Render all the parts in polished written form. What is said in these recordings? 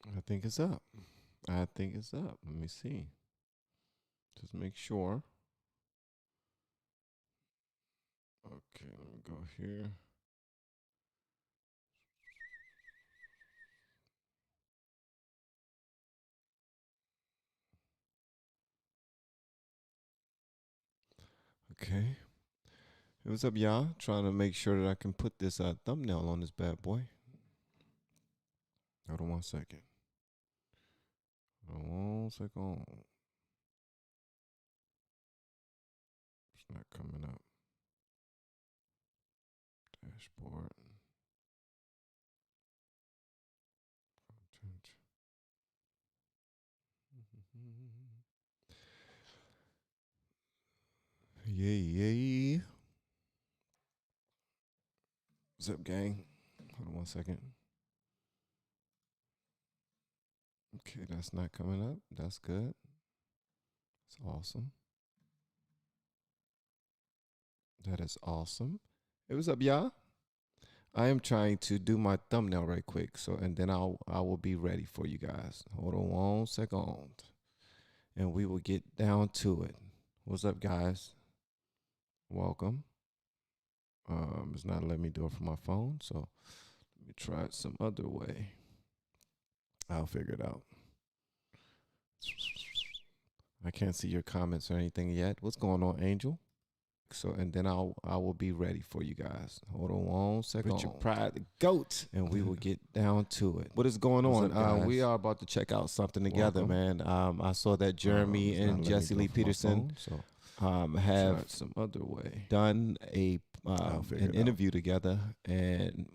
I think it's up. I think it's up. Let me see. Just make sure. Okay, let me go here. Okay. What's up, y'all? Trying to make sure that I can put this thumbnail on this bad boy. Hold on 1 second. Hold on 1 second. It's not coming up. Dashboard. Content. Yay. What's up, gang? Hold on 1 second. Okay, that's not coming up. That's good. That's awesome. That is awesome. Hey, what's up, y'all? I am trying to do my thumbnail right quick, so and then I will be ready for you guys. Hold on 1 second, and we will get down to it. What's up, guys? Welcome. It's not letting me do it from my phone, so let me try it some other way. I'll figure it out. I can't see your comments or anything yet. What's going on, Angel? So and then I will be ready for you guys. Hold on 1 second. Richard Pride, the GOAT, and we will get down to it. What is going on? We are about to check out something together, man. I saw that Jeremy and Jesse Lee Peterson have some other way done an interview together, and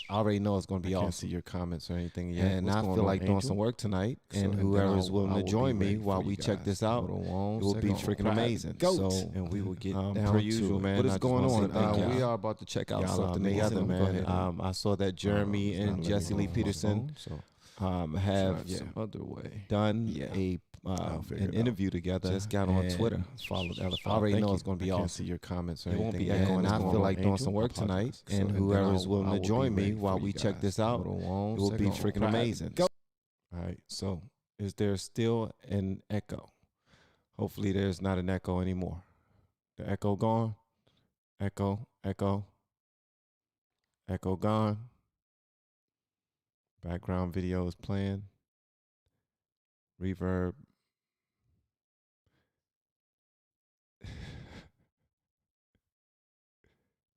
I already know it's going to be awesome. I can't see your comments or anything yet. And I feel like doing some work tonight, and whoever is willing to join me while we check this out, it will be freaking amazing. So, and we will get down per usual, man. What is going on? We are about to check out something together, man. I saw that Jeremy and Jesse Lee Peterson have some other way done an interview together. Just got on Twitter, followed LFR. I already know it's going to be awesome. I can't see your comments or anything. It won't be echoing. I feel like doing some work tonight, and whoever is willing to join me while we check this out, it will be freaking amazing. All right, so is there still an echo? Hopefully there's not an echo anymore. The echo gone? Echo, echo, echo gone. Background video is playing. Reverb.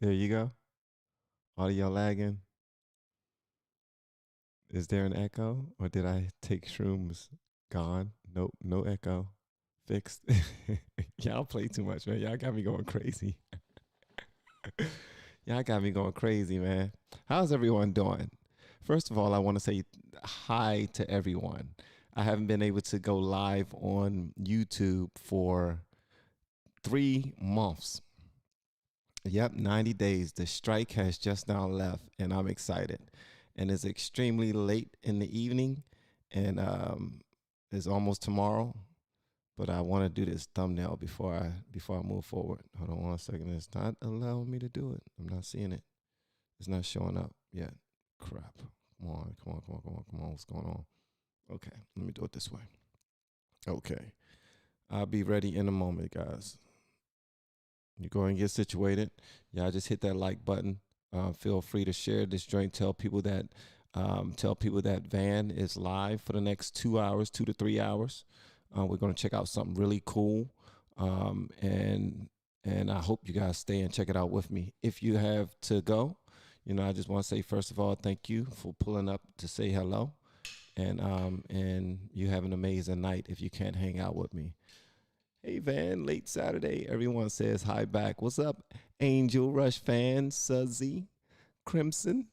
There you go. Audio lagging. Is there an echo, or did I take shrooms? Gone. Nope, no echo. Fixed. Y'all play too much, man. Y'all got me going crazy. Y'all got me going crazy, man. How's everyone doing? First of all, I want to say hi to everyone. I haven't been able to go live on YouTube for 3 months. Yep, 90 days. The strike has just now left, and I'm excited. And it's extremely late in the evening, and it's almost tomorrow. But I want to do this thumbnail before I move forward. Hold on 1 second. It's not allowing me to do it. I'm not seeing it. It's not showing up yet. Crap. Come on. What's going on? Okay, let me do it this way. Okay. I'll be ready in a moment, guys. You go and get situated. Y'all just hit that like button. Feel free to share this joint. Tell people that Van is live for the next 2 hours, 2 to 3 hours. We're gonna check out something really cool, and I hope you guys stay and check it out with me. If you have to go, I just want to say first of all, thank you for pulling up to say hello, and you have an amazing night if you can't hang out with me. Hey, Van, late Saturday. Everyone says hi back. What's up, Angel Rush fan, Suzzy, Crimson,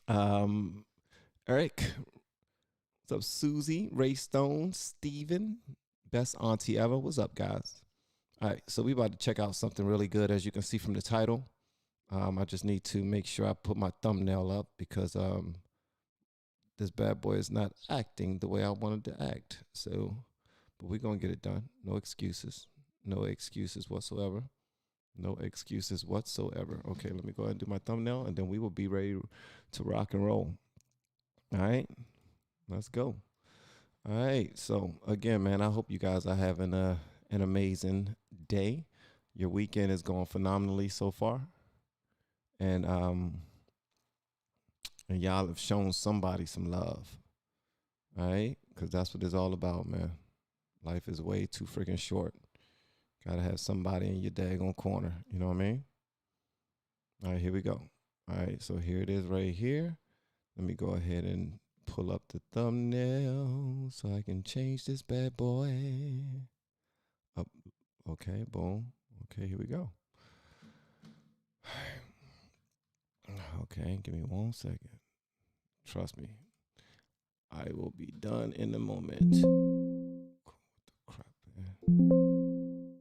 Eric. What's up, Susie, Ray Stone, Steven, best auntie ever. What's up, guys? All right, so we about to check out something really good, as you can see from the title. I just need to make sure I put my thumbnail up because this bad boy is not acting the way I wanted to act. So, but we're going to get it done. No excuses. No excuses whatsoever. No excuses whatsoever. Okay, let me go ahead and do my thumbnail, and then we will be ready to rock and roll. All right. Let's go. All right. So again, man, I hope you guys are having an amazing day. Your weekend is going phenomenally so far. And y'all have shown somebody some love. All right? Because that's what it's all about, man. Life is way too freaking short. Gotta have somebody in your daggone corner. You know what I mean? All right, here we go. All right, so here it is right here. Let me go ahead and pull up the thumbnail so I can change this bad boy. Up. Okay, boom. Okay, here we go. Okay, give me 1 second. Trust me. I will be done in a moment. What the crap, man? 1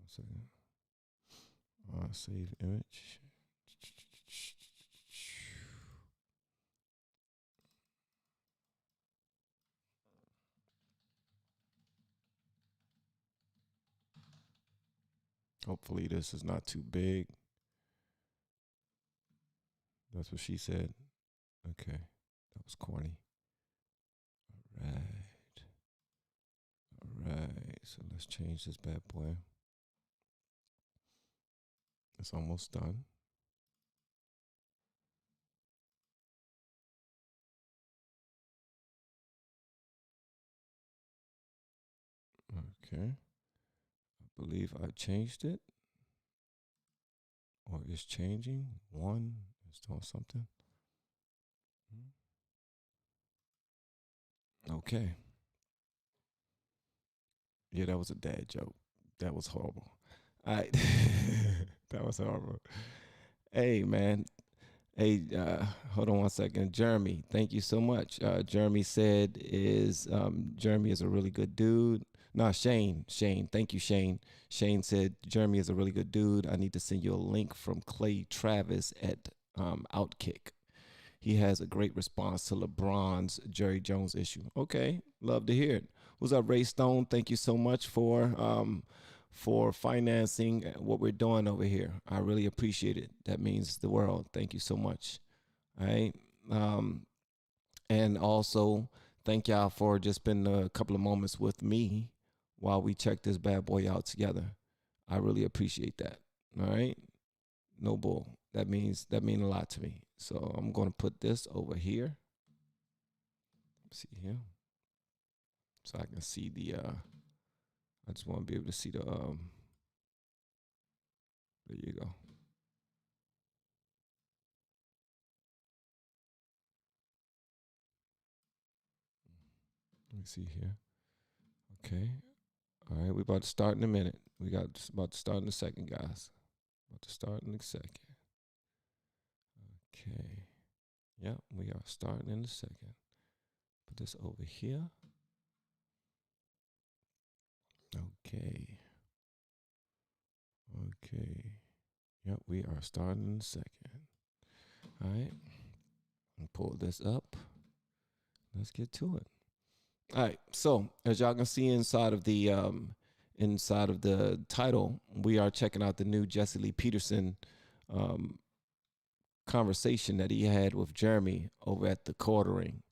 second. Save image. Hopefully this is not too big. That's what she said. Okay, that was corny. All right, so let's change this bad boy. It's almost done. Okay, I believe I changed it, or it's changing. One is doing something. Okay. Yeah, that was a dad joke. That was horrible. All right. That was horrible. Hey, man. Hey, hold on 1 second. Jeremy, thank you so much. Jeremy said Jeremy is a really good dude. No, Shane. Thank you, Shane. Shane said Jeremy is a really good dude. I need to send you a link from Clay Travis at Outkick. He has a great response to LeBron's Jerry Jones issue. Okay, love to hear it. What's up, Ray Stone? Thank you so much for financing what we're doing over here. I really appreciate it. That means the world. Thank you so much. All right. And also, thank y'all for just spending a couple of moments with me while we check this bad boy out together. I really appreciate that. All right. No bull. That means a lot to me. So I'm going to put this over here. See here. So I can see the I just want to be able to see the there you go. Let me see here. Okay. All right, we're about to start in a minute. We got about to start in a second, guys. About to start in a second. Okay. Yep, we are starting in a second. Put this over here. Okay. Okay. Yep, we are starting in a second. All right. Pull this up. Let's get to it. All right. So as y'all can see inside of the title, we are checking out the new Jesse Lee Peterson conversation that he had with Jeremy over at the Quartering.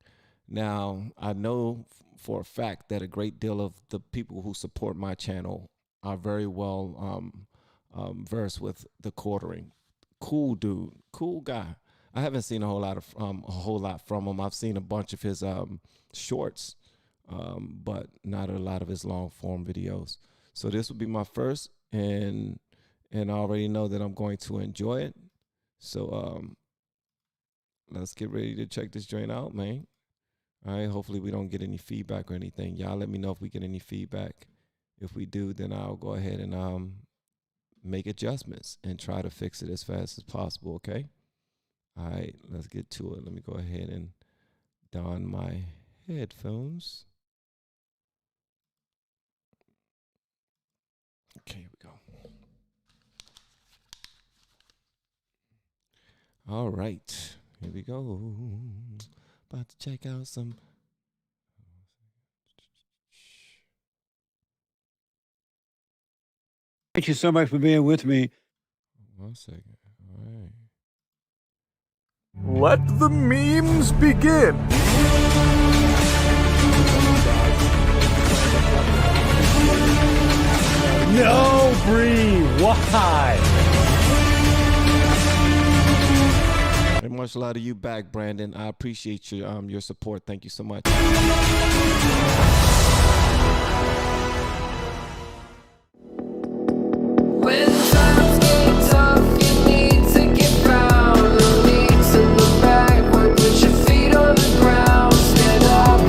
Now, I know for a fact that a great deal of the people who support my channel are very well versed with the Quartering. Cool dude, cool guy. I haven't seen a whole lot from him. I've seen a bunch of his shorts, but not a lot of his long form videos. So this will be my first, and I already know that I'm going to enjoy it. So let's get ready to check this joint out, man. All right, hopefully we don't get any feedback or anything. Y'all let me know if we get any feedback. If we do, then I'll go ahead and make adjustments and try to fix it as fast as possible, okay? All right, let's get to it. Let me go ahead and don my headphones. Okay, here we go. All right, here we go. About to check out some. Thank you so much for being with me. 1 second. All right. Let the memes begin. No, Bree, why? And much love to you back, Brandon. I appreciate your support. Thank you so much. When times get tough, you need to get proud. No need to look backward. Put your feet on the ground. Stand up.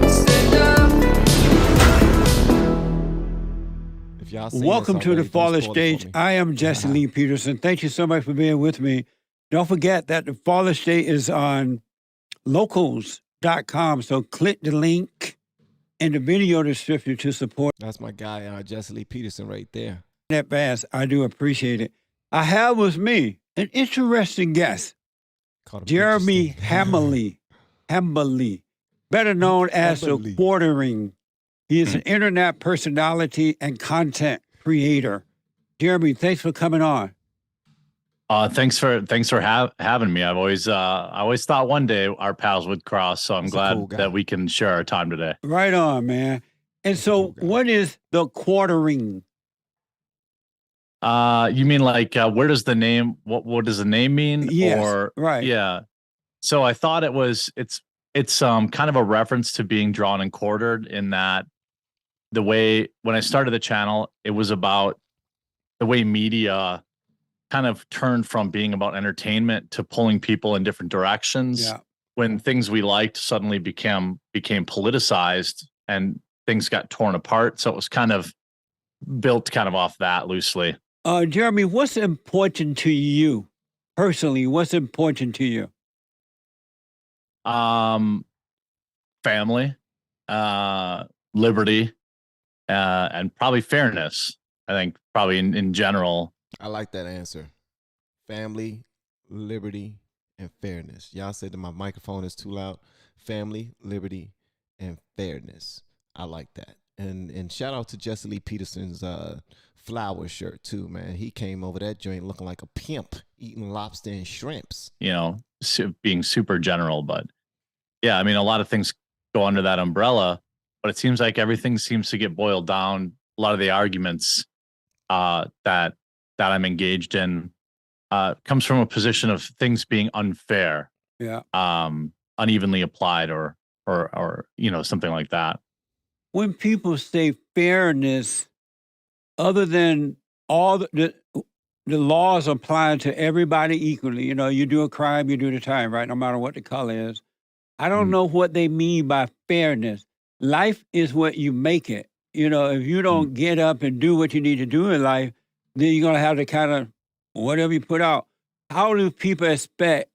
Stand up. If y'all seen Welcome this to the already, don't Father spoil it for Stage. me. I am Jesse Lee Peterson. Thank you so much for being with me. Don't forget that the Father State is on locals.com. So click the link in the video description to support That's my guy, Jesse Lee Peterson, right there. that bass. I do appreciate it. I have with me an interesting guest, Called him Mm. Jeremy interesting. Hamberly, better known as the Hamberly. Quartering. He is an internet personality and content creator. Jeremy, thanks for coming on. Thanks for having me. I always thought one day our paths would cross, so I'm He's a glad cool guy. that we can share our time today. Right on, man. And so, cool guy. what is the Quartering? You mean like where does the name what does the name mean? Yes, Or right. yeah. So I thought it's kind of a reference to being drawn and quartered, in that the way when I started the channel, it was about the way media kind of turned from being about entertainment to pulling people in different directions. Yeah. When things we liked suddenly became politicized and things got torn apart. So it was kind of built kind of off that loosely. Jeremy, what's important to you personally? What's important to you? Family, liberty, and probably fairness. I think probably in general. I like that answer. Family, liberty, and fairness. Y'all said that my microphone is too loud. Family, liberty, and fairness. I like that. And shout out to Jesse Lee Peterson's flower shirt too, man. He came over that joint looking like a pimp, eating lobster and shrimps. You know, being super general, but yeah, I mean, a lot of things go under that umbrella, but it seems like everything seems to get boiled down. A lot of the arguments that I'm engaged in comes from a position of things being unfair, Yeah. unevenly applied, or something like that. When people say fairness, other than all the laws apply to everybody equally, you know, you do a crime, you do the time, right? No matter what the color is. I don't know what they mean by fairness. Life is what you make it. You know, if you don't get up and do what you need to do in life, then you're going to have to kind of, whatever you put out. How do people expect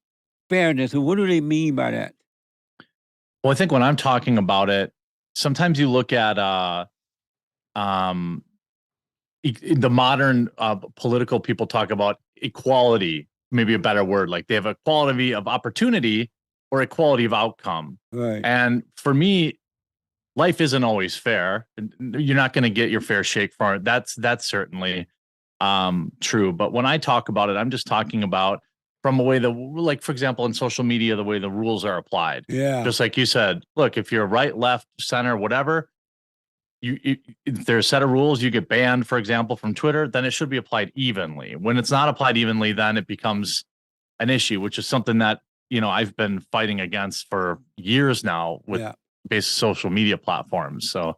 fairness? And what do they mean by that? Well, I think when I'm talking about it, sometimes you look at the modern political people talk about equality, maybe a better word, like they have equality of opportunity or equality of outcome. Right. And for me, life isn't always fair. You're not going to get your fair shake for it. That's certainly true. But when I talk about it, I'm just talking about from a way that, like, for example, in social media, the way the rules are applied. Yeah. Just like you said, look, if you're right, left, center, whatever, if there's a set of rules, you get banned, for example, from Twitter, then it should be applied evenly. When it's not applied evenly, then it becomes an issue, which is something that, you know, I've been fighting against for years now with basic social media platforms. So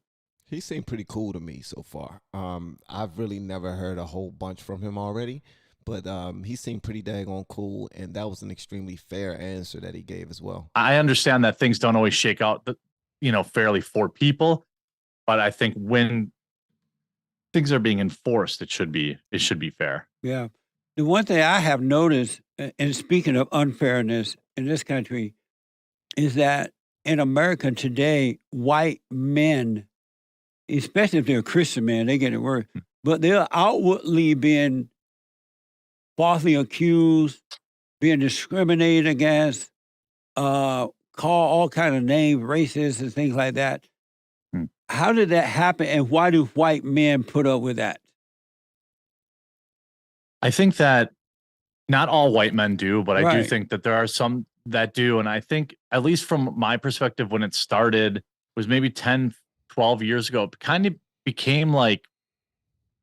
he seemed pretty cool to me so far. I've really never heard a whole bunch from him already, but he seemed pretty daggone cool, and that was an extremely fair answer that he gave as well. I understand that things don't always shake out, fairly for people, but I think when things are being enforced, it should be fair. Yeah. The one thing I have noticed, and speaking of unfairness in this country, is that in America today, white men, especially if they're Christian men, they get it worse, but they're outwardly being falsely accused, being discriminated against, call all kind of names, racist and things like that. How did that happen, and why do white men put up with that? I think that not all white men do, but I do think that there are some that do. And I think, at least from my perspective, when it started was maybe 10, 12 years ago, it kind of became like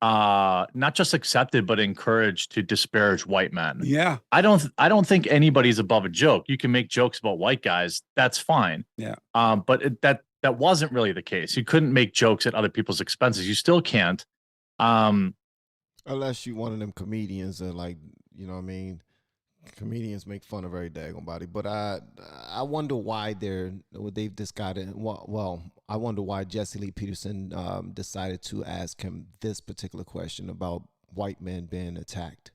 not just accepted, but encouraged to disparage white men. Yeah. I don't think anybody's above a joke. You can make jokes about white guys. That's fine. Yeah. But that wasn't really the case. You couldn't make jokes at other people's expenses. You still can't. Unless you one of them comedians that, like, you know what I mean? Comedians make fun of every daggone body. But I wonder why they've discarded. Well, I wonder why Jesse Lee Peterson decided to ask him this particular question about white men being attacked.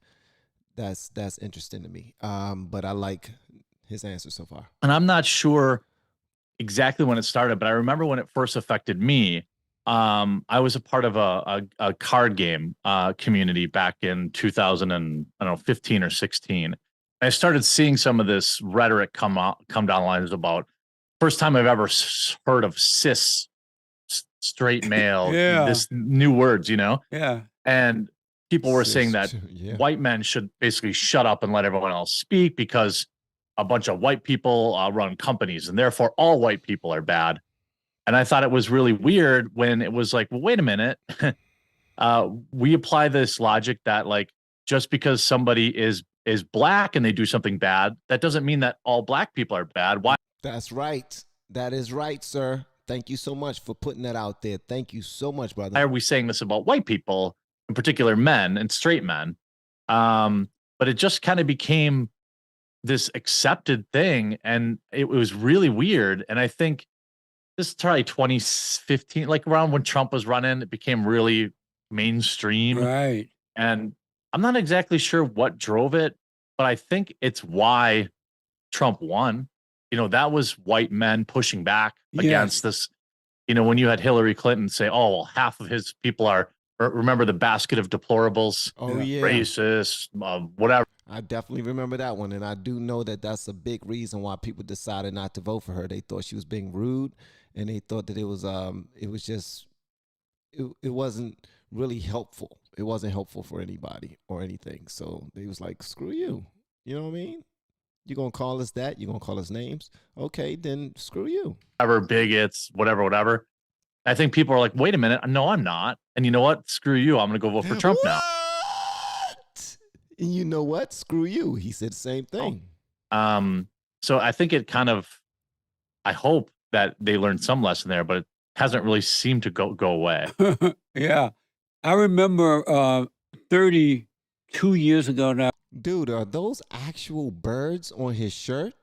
That's interesting to me. But I like his answer so far. And I'm not sure exactly when it started, but I remember when it first affected me. I was a part of a card game community back in 2015 or 16. I started seeing some of this rhetoric come down the lines about first time I've ever heard of cis, straight male, this new words, you know? Yeah. And people were saying that white men should basically shut up and let everyone else speak because a bunch of white people run companies and therefore all white people are bad. And I thought it was really weird when it was like, well, wait a minute. We apply this logic that, like, just because somebody is black and they do something bad, that doesn't mean that all black people are bad. Why? That's right. That is right, sir. Thank you so much for putting that out there. Thank you so much, brother. Why are we saying this about white people, in particular men and straight men? But it just kind of became this accepted thing, and it was really weird. And I think this is probably 2015, like around when Trump was running, it became really mainstream. Right. And I'm not exactly sure what drove it, but I think it's why Trump won. You know, that was white men pushing back against this. You know, when you had Hillary Clinton say, oh, well, half of his people are, remember the basket of deplorables? Oh, yeah. Racist, whatever. I definitely remember that one. And I do know that that's a big reason why people decided not to vote for her. They thought she was being rude, and they thought that it wasn't really helpful. It wasn't helpful for anybody or anything. So they was like, screw you. You know what I mean? You're going to call us that? You're going to call us names? Okay, then screw you. Whatever, bigots, whatever. I think people are like, wait a minute. No, I'm not. And you know what? Screw you. I'm going to go vote for Trump now. And you know what? Screw you. He said the same thing. So I think it kind of, I hope that they learned some lesson there, but it hasn't really seemed to go away. Yeah. I remember 32 years ago now. Dude, are those actual birds on his shirt?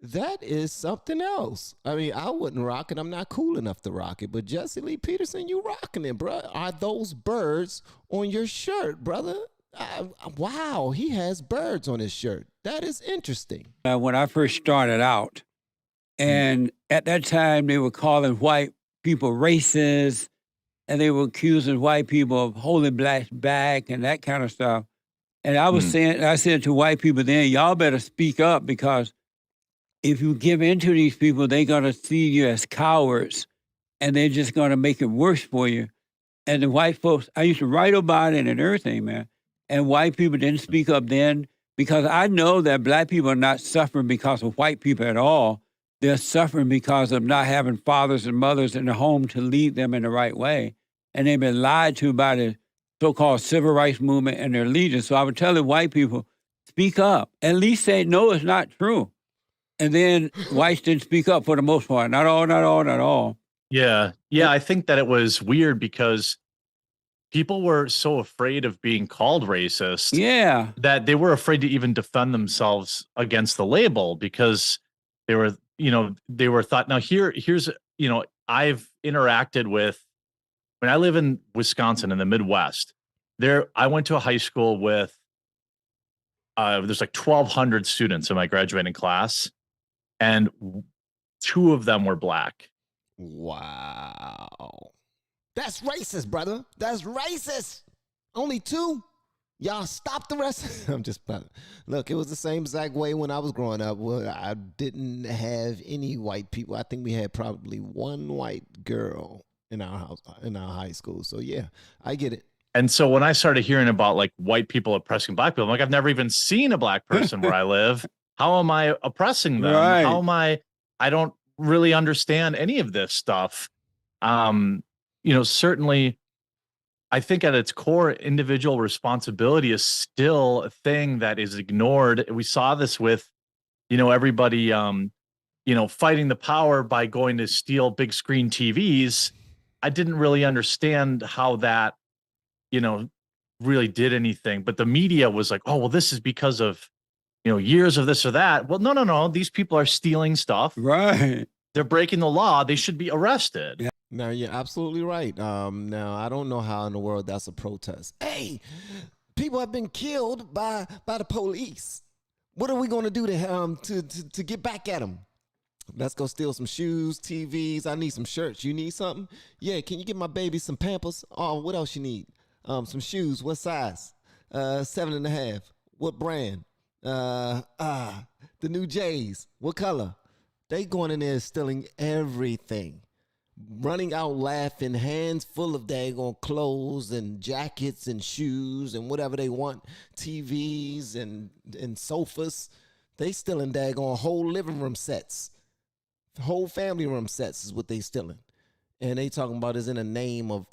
That is something else. I mean, I wouldn't rock it. I'm not cool enough to rock it. But Jesse Lee Peterson, you rocking it, bro. Are those birds on your shirt, brother? Wow, he has birds on his shirt. That is interesting. When I first started out, and at that time they were calling white people racist, and they were accusing white people of holding blacks back and that kind of stuff. And I was saying, I said to white people then, y'all better speak up, because if you give in to these people, they're going to see you as cowards, and they're just going to make it worse for you. And the white folks, I used to write about it and everything, man. And white people didn't speak up then, because I know that black people are not suffering because of white people at all. They're suffering because of not having fathers and mothers in the home to lead them in the right way. And they've been lied to by the so-called civil rights movement and their leaders. So I would tell the white people, speak up. At least say, no, it's not true. And then whites didn't speak up for the most part. Not all. Yeah. I think that it was weird because people were so afraid of being called racist that they were afraid to even defend themselves against the label, because they were thought, now here's, I've interacted with, when I live in Wisconsin in the Midwest, I went to a high school with, there's like 1,200 students in my graduating class, and 2 of them were black. Wow. That's racist, brother. That's racist. Only 2? Y'all stop the rest. I'm just, look, it was the same exact way when I was growing up. Well, I didn't have any white people. I think we had probably 1 white girl in our house, in our high school. So yeah, I get it. And so when I started hearing about like white people oppressing black people, I'm like, I've never even seen a black person where I live. How am I oppressing them? Right. How am I don't really understand any of this stuff. Certainly I think at its core, individual responsibility is still a thing that is ignored. We saw this with, everybody, fighting the power by going to steal big screen TVs. I didn't really understand how that, really did anything. But the media was like, oh, well, this is because of, years of this or that. Well, no. These people are stealing stuff. Right. They're breaking the law. They should be arrested. Yeah. Now, you're absolutely right. Now, I don't know how in the world that's a protest. Hey, people have been killed by the police. What are we going to do to get back at them? Let's go steal some shoes, TVs. I need some shirts. You need something? Yeah, can you get my baby some Pampers? Oh, what else you need? Some shoes. What size? 7.5. What brand? The new J's. What color? They going in there stealing everything. Running out laughing, hands full of daggone clothes and jackets and shoes and whatever they want, TVs and sofas. They stealing daggone whole living room sets. Whole family room sets is what they stealing. And they talking about is in the name of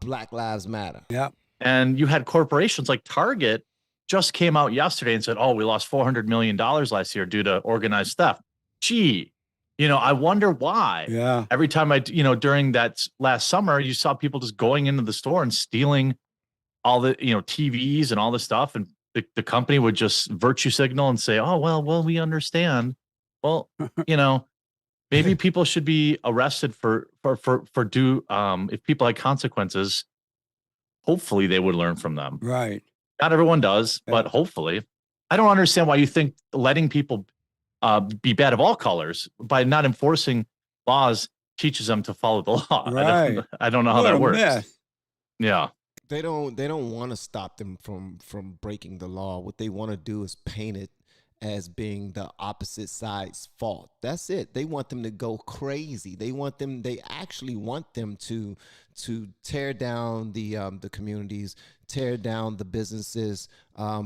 Black Lives Matter. Yeah. And you had corporations like Target just came out yesterday and said, oh, we lost $400 million last year due to organized theft. Gee, I wonder why. Yeah. Every time during that last summer, you saw people just going into the store and stealing all the, TVs and all this stuff. And the company would just virtue signal and say, oh, well, we understand. Well, maybe people should be arrested for if people had consequences, hopefully they would learn from them. Right. Not everyone does, but hopefully. I don't understand why you think letting people be bad of all colors by not enforcing laws teaches them to follow the law. Right. I don't know how that works. Mess. Yeah. They don't want to stop them from breaking the law. What they want to do is paint it as being the opposite side's fault. That's it. They want them to go crazy. They actually want them to tear down the communities, tear down the businesses,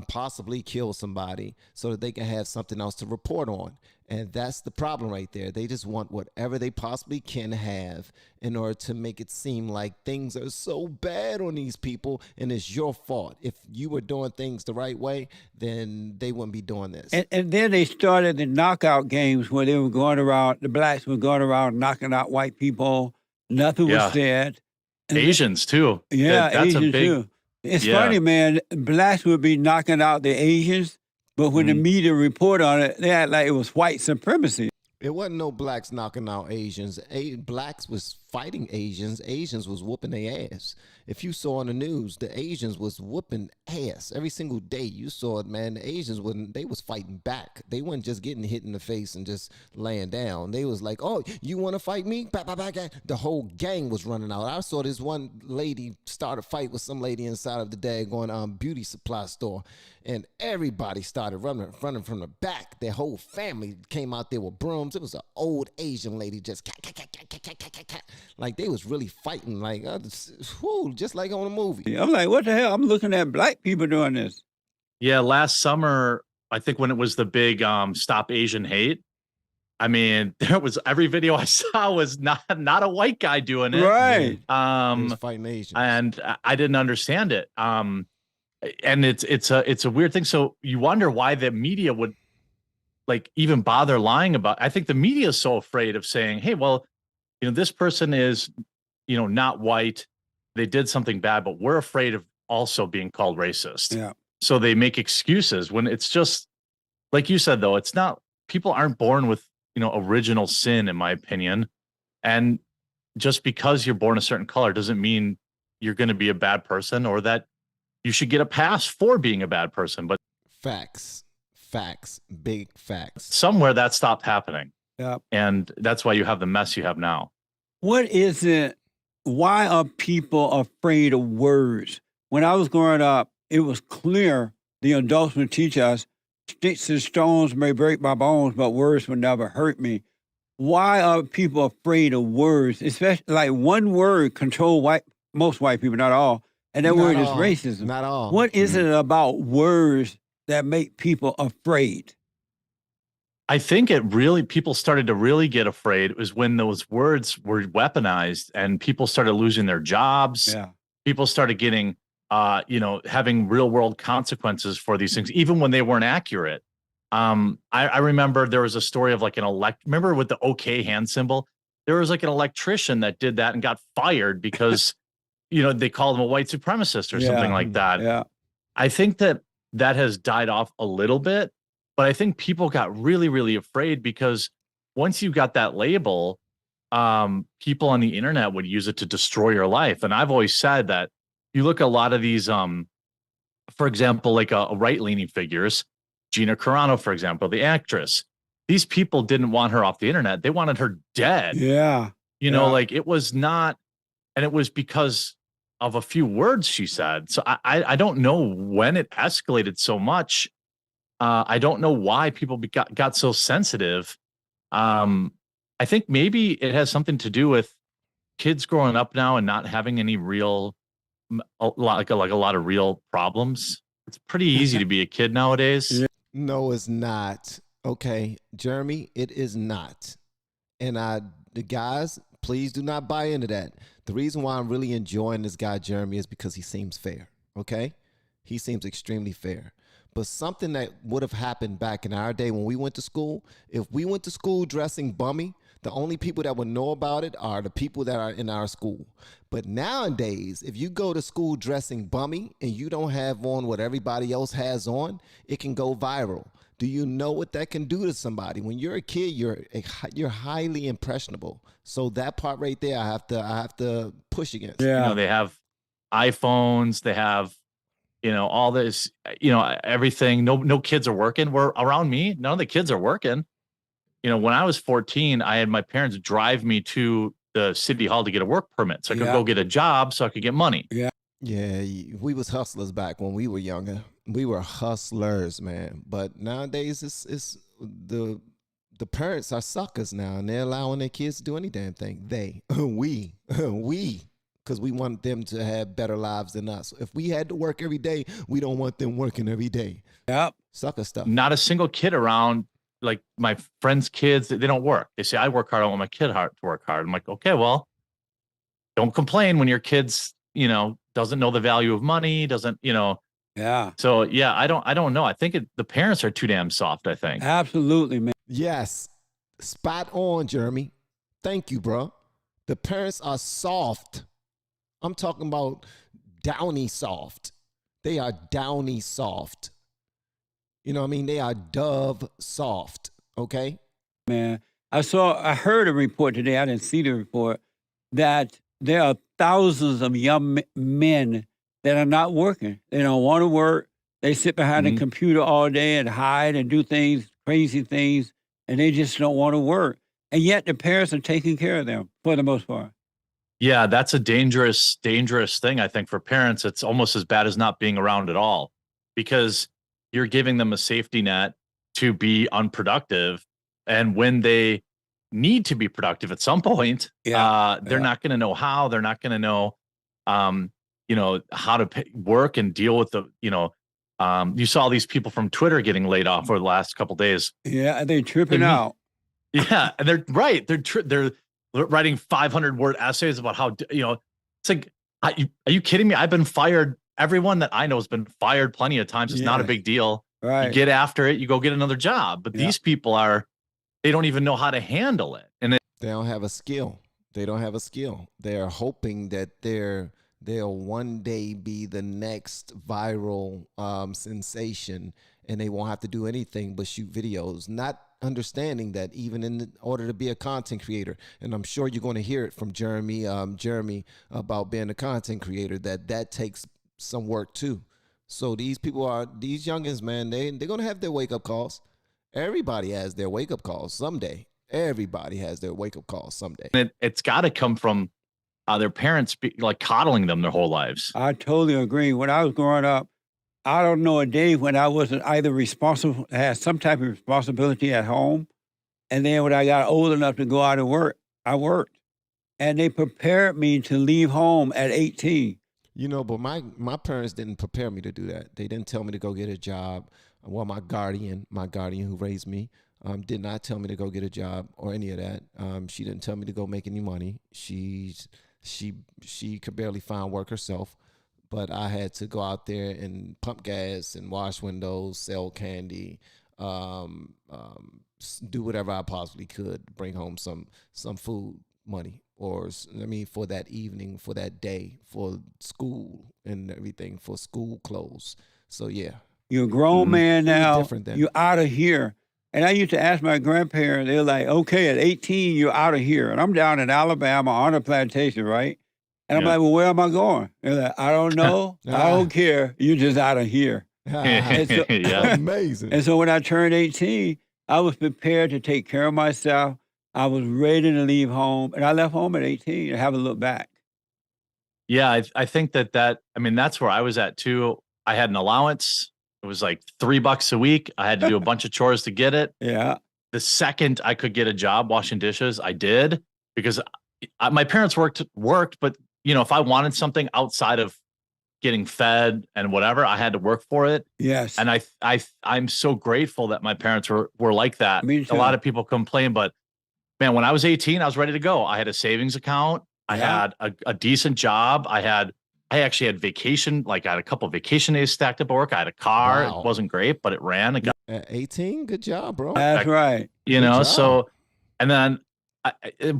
possibly kill somebody so that they can have something else to report on. And that's the problem right there. They just want whatever they possibly can have in order to make it seem like things are so bad on these people and it's your fault. If you were doing things the right way, then they wouldn't be doing this. And then they started the knockout games where they were going around, the blacks were going around knocking out white people. Nothing was said. And Asians too. Yeah, that's Asians a big, too. It's funny, man. Blacks would be knocking out the Asians, but when the media report on it, they act like it was white supremacy. It wasn't no blacks knocking out Asians. Blacks was fighting Asians. Asians was whooping their ass. If you saw on the news, the Asians was whooping ass every single day. You saw it, man. The Asians they was fighting back. They weren't just getting hit in the face and just laying down. They was like, oh, you want to fight me? The whole gang was running out. I saw this one lady start a fight with some lady inside of the daggone beauty supply store. And everybody started running from the back. Their whole family came out there with brooms. It was an old Asian lady just like they was really fighting, like just like on a movie. I'm like, what the hell? I'm looking at black people doing this. Yeah, last summer, I think when it was the big Stop Asian Hate, I mean, there was every video I saw was not a white guy doing it. Right. He was fighting Asians. And I didn't understand it. And it's a weird thing. So you wonder why the media would like even bother lying about. I think the media is so afraid of saying, hey, well, this person is, not white. They did something bad, but we're afraid of also being called racist. Yeah. So they make excuses when it's just like you said, though, it's not, people aren't born with, original sin, in my opinion. And just because you're born a certain color doesn't mean you're going to be a bad person or that you should get a pass for being a bad person. But facts, big facts. Somewhere that stopped happening. Yeah. And that's why you have the mess you have now. What is it? Why are people afraid of words? When I was growing up, it was clear the adults would teach us, sticks and stones may break my bones, but words will never hurt me. Why are people afraid of words? Especially like one word control most white people, not all. And that word is racism. Not all. What is it about words that make people afraid? I think it really, people started to really get afraid. It was when those words were weaponized and people started losing their jobs. Yeah. People started getting, having real world consequences for these things, even when they weren't accurate. I remember there was a story of like remember with the OK hand symbol, there was like an electrician that did that and got fired because, they called him a white supremacist or something like that. Yeah. I think that has died off a little bit, but I think people got really, really afraid because once you got that label, people on the internet would use it to destroy your life. And I've always said that you look at a lot of these, for example, like right-leaning figures, Gina Carano, for example, the actress, these people didn't want her off the internet. They wanted her dead. Yeah. Like it was not, and it was because of a few words she said. So I don't know when it escalated so much. I don't know why people got so sensitive. I think maybe it has something to do with kids growing up now and not having any real, a lot of real problems. It's pretty easy to be a kid nowadays. Yeah. No, it's not. Okay, Jeremy, it is not. And the guys, please do not buy into that. The reason why I'm really enjoying this guy, Jeremy, is because he seems fair, okay? He seems extremely fair. But something that would have happened back in our day when we went to school, if we went to school dressing bummy, the only people that would know about it are the people that are in our school. But nowadays, if you go to school dressing bummy and you don't have on what everybody else has on, it can go viral. Do you know what that can do to somebody? When you're a kid, you're highly impressionable. So that part right there, I have to push against. Yeah. They have iPhones, they have, all this, everything. No kids are working. Around me, none of the kids are working. When I was 14, I had my parents drive me to the city hall to get a work permit so I could go get a job so I could get money. Yeah. Yeah, we was hustlers back when we were younger. We were hustlers, man. But nowadays, it's the parents are suckers now, and they're allowing their kids to do any damn thing. We, because we want them to have better lives than us. If we had to work every day, we don't want them working every day. Yep. Sucker stuff. Not a single kid around. Like my friends' kids, they don't work. They say, I work hard. I want my kid to work hard. I'm like, okay, well, don't complain when your kid's, doesn't know the value of money, doesn't, Yeah. So yeah, I don't know. I think the parents are too damn soft, I think. Absolutely, man. Yes. Spot on, Jeremy. Thank you, bro. The parents are soft. I'm talking about downy soft. They are downy soft. You know what I mean? They are dove soft, okay? Man, I heard a report today, I didn't see the report, that there are thousands of young men that are not working. They don't want to work. They sit behind a computer all day and hide and do things, crazy things, and they just don't want to work. And yet the parents are taking care of them for the most part. Yeah, that's a dangerous thing, I think, for parents. It's almost as bad as not being around at all because you're giving them a safety net to be unproductive. And when they need to be productive at some point, they're not going to know how. They're not going to know, how to work and deal with the, you saw these people from Twitter getting laid off over the last couple of days. Yeah, they're tripping out. Yeah, and they're right. They're writing 500-word essays about how, it's like, are you kidding me? I've been fired. Everyone that I know has been fired plenty of times. It's not a big deal. Right. You get after it, you go get another job. But these people they don't even know how to handle it. And they don't have a skill. They don't have a skill. They're hoping that they'll one day be the next viral sensation, and they won't have to do anything but shoot videos. Not understanding that even in order to be a content creator, and I'm sure you're going to hear it from Jeremy about being a content creator, that takes some work too. So these youngins, man, they're going to have their wake-up calls. Everybody has their wake-up calls someday. Everybody has their wake-up calls someday. It's got to come from their parents coddling them their whole lives. I totally agree. When I was growing up, I don't know a day when I wasn't either responsible, had some type of responsibility at home. And then when I got old enough to go out and work, I worked. And they prepared me to leave home at 18. But my parents didn't prepare me to do that. They didn't tell me to go get a job. Well, my guardian who raised me, Did not tell me to go get a job or any of that. She didn't tell me to go make any money. She could barely find work herself, but I had to go out there and pump gas and wash windows, sell candy, do whatever I possibly could, bring home some food money, or for that evening, for that day, for school and everything, for school clothes. So yeah. You're a grown man now. Different then. You're out of here. And I used to ask my grandparents, they're like, okay, at 18, you're out of here. And I'm down in Alabama on a plantation, right? And I'm like, well, where am I going? They're like, I don't know. I don't care. You're just out of here. So, amazing. And so when I turned 18, I was prepared to take care of myself. I was ready to leave home. And I left home at 18 and haven't looked back. Yeah, I think that's where I was at too. I had an allowance. It was like $3 a week. I had to do a bunch of chores to get it. Yeah. The second I could get a job washing dishes, I did, because my parents worked, but if I wanted something outside of getting fed and whatever, I had to work for it. Yes. And I'm so grateful that my parents were like that. Me too. A lot of people complain, but man, when I was 18, I was ready to go. I had a savings account. I had a decent job. I actually had vacation. Like I had a couple of vacation days stacked up at work. I had a car. Wow. It wasn't great, but it ran. At 18, good job, bro. That's right. So, and then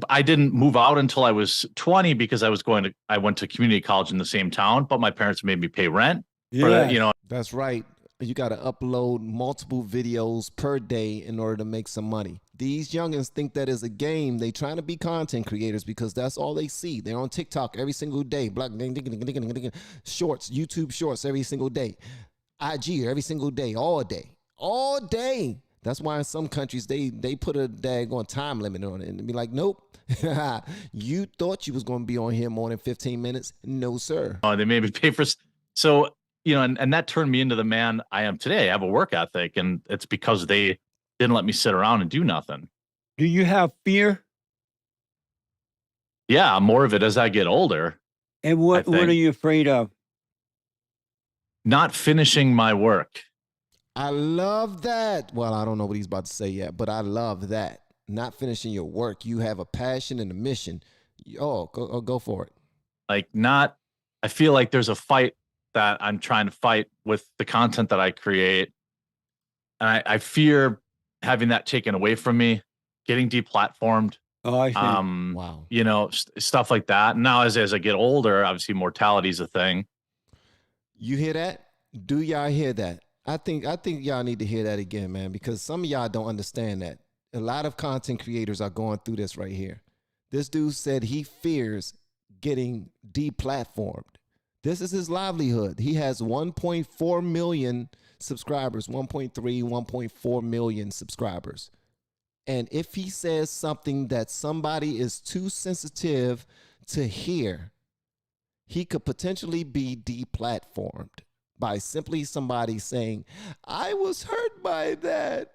I didn't move out until I was 20 because I went to community college in the same town, but my parents made me pay rent. For that, That's right. You got to upload multiple videos per day in order to make some money. These youngins think that is a game. They trying to be content creators because that's all they see. They're on TikTok every single day. Shorts, YouTube shorts every single day. IG every single day, all day. That's why in some countries they put a daggone time limit on it and be like, nope. You thought you was going to be on here more than 15 minutes? No, sir. Oh, they made me pay for. So, and that turned me into the man I am today. I have a work ethic, and it's because they didn't let me sit around and do nothing. Do you have fear? Yeah, more of it as I get older. And what are you afraid of? Not finishing my work. I love that. Well, I don't know what he's about to say yet, but I love that. Not finishing your work. You have a passion and a mission. Oh, go for it. I feel like there's a fight that I'm trying to fight with the content that I create. And I fear having that taken away from me, getting deplatformed. Oh, I see. Wow. Stuff like that. Now, as I get older, obviously mortality is a thing. You hear that? Do y'all hear that? I think y'all need to hear that again, man, because some of y'all don't understand that. A lot of content creators are going through this right here. This dude said he fears getting deplatformed. This is his livelihood. He has 1.4 million subscribers, 1.3, 1.4 million subscribers. And if he says something that somebody is too sensitive to hear, he could potentially be deplatformed by simply somebody saying, I was hurt by that.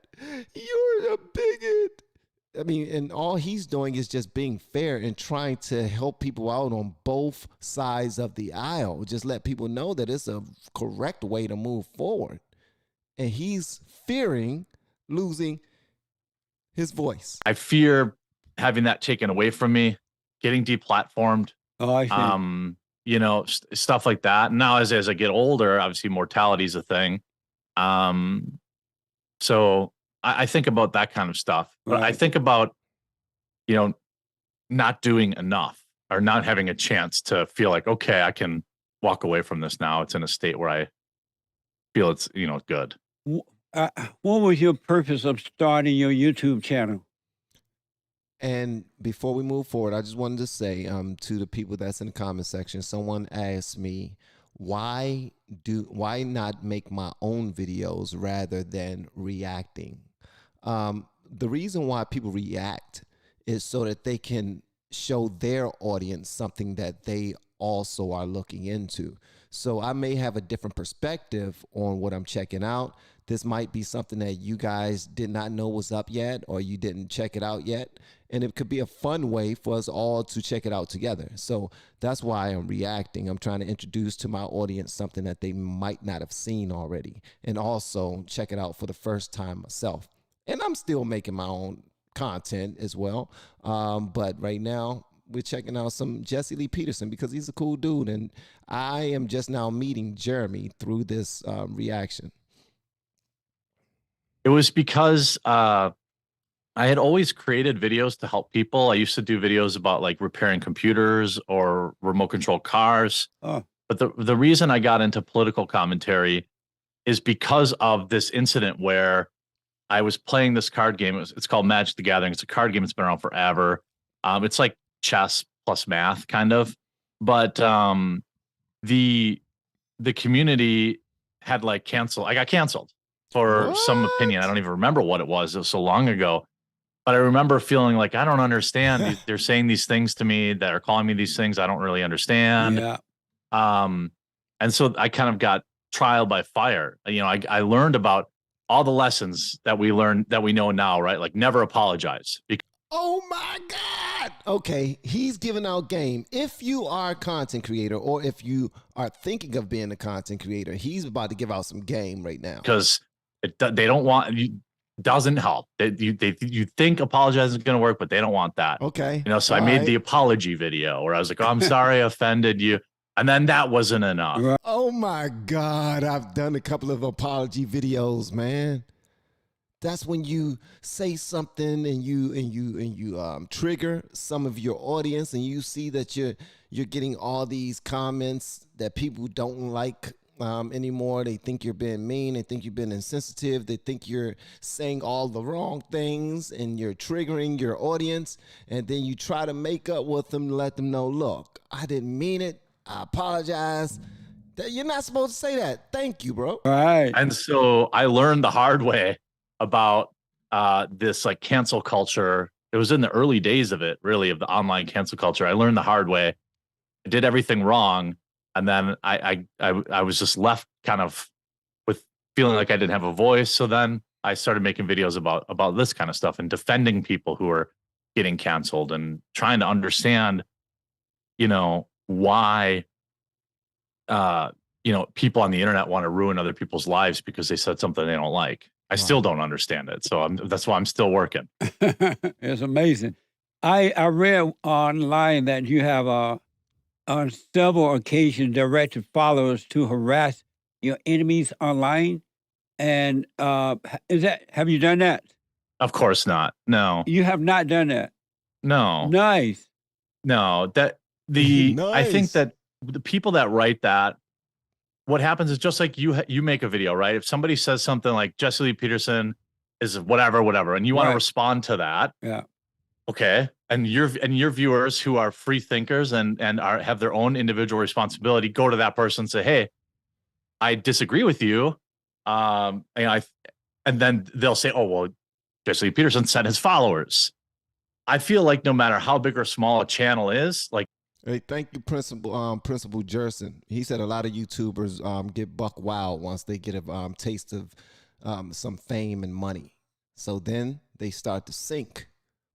You're a bigot. I mean, and all he's doing is just being fair and trying to help people out on both sides of the aisle. Just let people know that it's a correct way to move forward. And he's fearing losing his voice. I fear having that taken away from me, getting deplatformed. Oh, I see. Stuff like that. Now, as I get older, obviously mortality is a thing. So I think about that kind of stuff. But Right. I think about, not doing enough or not having a chance to feel like, okay, I can walk away from this now. It's in a state where I feel it's, good. What was your purpose of starting your YouTube channel? And before we move forward, I just wanted to say to the people that's in the comment section, someone asked me, why not make my own videos rather than reacting? The reason why people react is so that they can show their audience something that they also are looking into. So I may have a different perspective on what I'm checking out. This might be something that you guys did not know was up yet, or you didn't check it out yet. And it could be a fun way for us all to check it out together. So that's why I'm reacting. I'm trying to introduce to my audience something that they might not have seen already, and also check it out for the first time myself. and I'm still making my own content as well. But right now we're checking out some Jesse Lee Peterson because he's a cool dude, and I am just now meeting Jeremy through this reaction. It was because I had always created videos to help people. I used to do videos about like repairing computers or remote control cars. Oh. But the reason I got into political commentary is because of this incident where I was playing this card game. It's called Magic the Gathering. It's a card game that's been around forever. It's like chess plus math kind of. But the community had like canceled. I got canceled for some opinion. I don't even remember what it was. It was so long ago. But I remember feeling like, I don't understand. They're saying these things to me that are calling me these things I don't really understand. Yeah. And so I kind of got trial by fire. You know, I learned about all the lessons that we learned that we know now, right? Like never apologize. Oh my God. Okay. He's giving out game. If you are a content creator or if you are thinking of being a content creator, he's about to give out some game right now. Because they don't want you. Doesn't help. You think apologizing is going to work, but they don't want that. Okay. You know, so I made the apology video where I was like, oh, I'm sorry I offended you. And then that wasn't enough. Right. Oh my God. I've done a couple of apology videos, man. That's when you say something and you trigger some of your audience, and you see that you're getting all these comments that people don't like anymore. They think you're being mean. They think you're being insensitive. They think you're saying all the wrong things and you're triggering your audience. And then you try to make up with them, let them know, look, I didn't mean it. I apologize. You're not supposed to say that. Thank you, bro. Right. And so I learned the hard way about this like cancel culture. It was in the early days of it, really, of the online cancel culture. I learned the hard way. I did everything wrong. And then I was just left kind of with feeling like I didn't have a voice. So then I started making videos about this kind of stuff and defending people who are getting canceled and trying to understand, you know, why, you know, people on the internet want to ruin other people's lives because they said something they don't like. I still don't understand it. So that's why I'm still working. It's amazing. I read online that you have on several occasions directed followers to harass your enemies online. And have you done that? Of course not. No. You have not done that. No. Nice. No. I think that the people that write that, what happens is just like you make a video, right? If somebody says something like Jesse Lee Peterson is whatever, and you want to respond to that. Yeah. Okay. And your viewers who are free thinkers and have their own individual responsibility, go to that person and say, hey, I disagree with you. And then they'll say, oh, well, Jesse Lee Peterson sent his followers. I feel like no matter how big or small a channel is, like, hey, thank you, Principal Jerson. He said a lot of YouTubers get buck wild once they get a taste of some fame and money. So then they start to sink,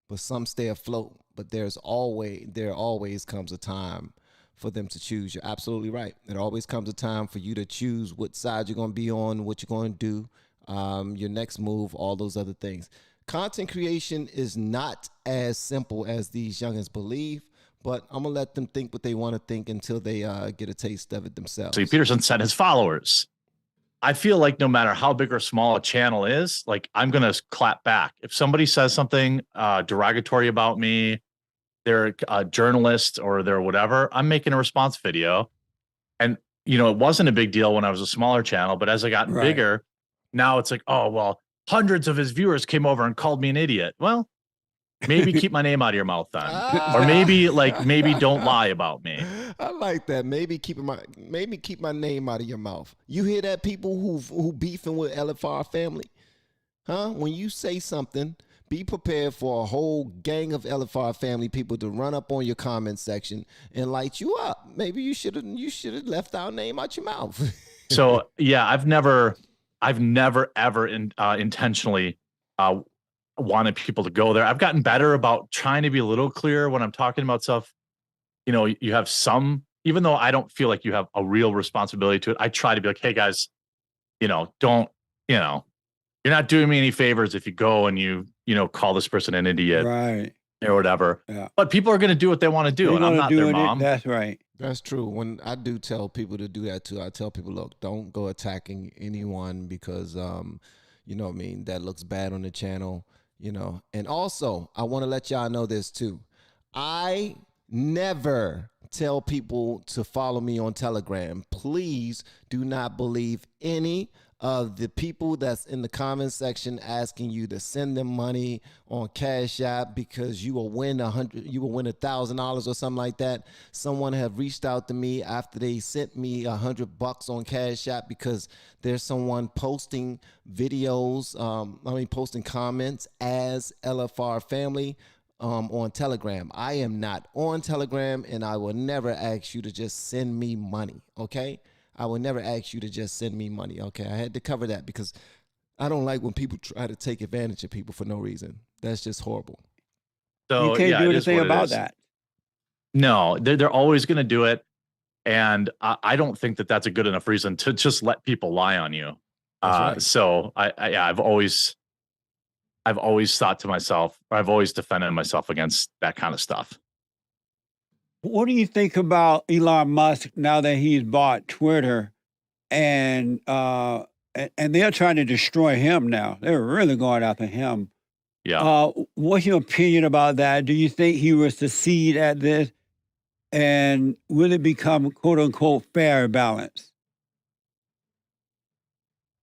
but some stay afloat. But there always comes a time for them to choose. You're absolutely right. There always comes a time for you to choose what side you're going to be on, what you're going to do, your next move, all those other things. Content creation is not as simple as these youngins believe. But I'm going to let them think what they want to think until they get a taste of it themselves. So Peterson sent his followers. I feel like no matter how big or small a channel is, like I'm going to clap back. If somebody says something derogatory about me, they're a journalist or they're whatever, I'm making a response video. And, you know, it wasn't a big deal when I was a smaller channel, but as I got bigger, now it's like, oh, well, hundreds of his viewers came over and called me an idiot. Well, maybe keep my name out of your mouth then. Or maybe don't lie about me. I like that. Maybe keep my name out of your mouth. You hear that, people who beefing with LFR family? Huh? When you say something, be prepared for a whole gang of LFR family people to run up on your comment section and light you up. Maybe you should have left our name out your mouth. So yeah, I've never ever intentionally wanted people to go there. I've gotten better about trying to be a little clearer when I'm talking about stuff. You know, you have some, even though I don't feel like you have a real responsibility to it, I try to be like, hey guys, you know, don't, you know, you're not doing me any favors if you go and you call this person an idiot, right, or whatever. yeah. But people are going to do what they want to do, They're and I'm gonna not do their it. mom. That's right. That's true. When I do tell people to do that too, I tell people, look, don't go attacking anyone because, you know what I mean, that looks bad on the channel, And also, I want to let y'all know this too. I never tell people to follow me on Telegram. Please do not believe any of the people that's in the comment section asking you to send them money on Cash App because you will win $1,000 or something like that. Someone have reached out to me after they sent me $100 on Cash App because there's someone posting videos, posting comments as LFR family on Telegram. I am not on Telegram, and I will never ask you to just send me money, okay? I will never ask you to just send me money, okay? I had to cover that because I don't like when people try to take advantage of people for no reason. That's just horrible. So You can't do it is anything what it about is. that. No, they're always going to do it, and I don't think that that's a good enough reason to just let people lie on you. That's right. So I've always thought to myself, or I've always defended myself against that kind of stuff. What do you think about Elon Musk now that he's bought Twitter, and they're trying to destroy him now? They're really going after him. Yeah. What's your opinion about that? Do you think he will succeed at this, and will it become "quote unquote" fair and balanced?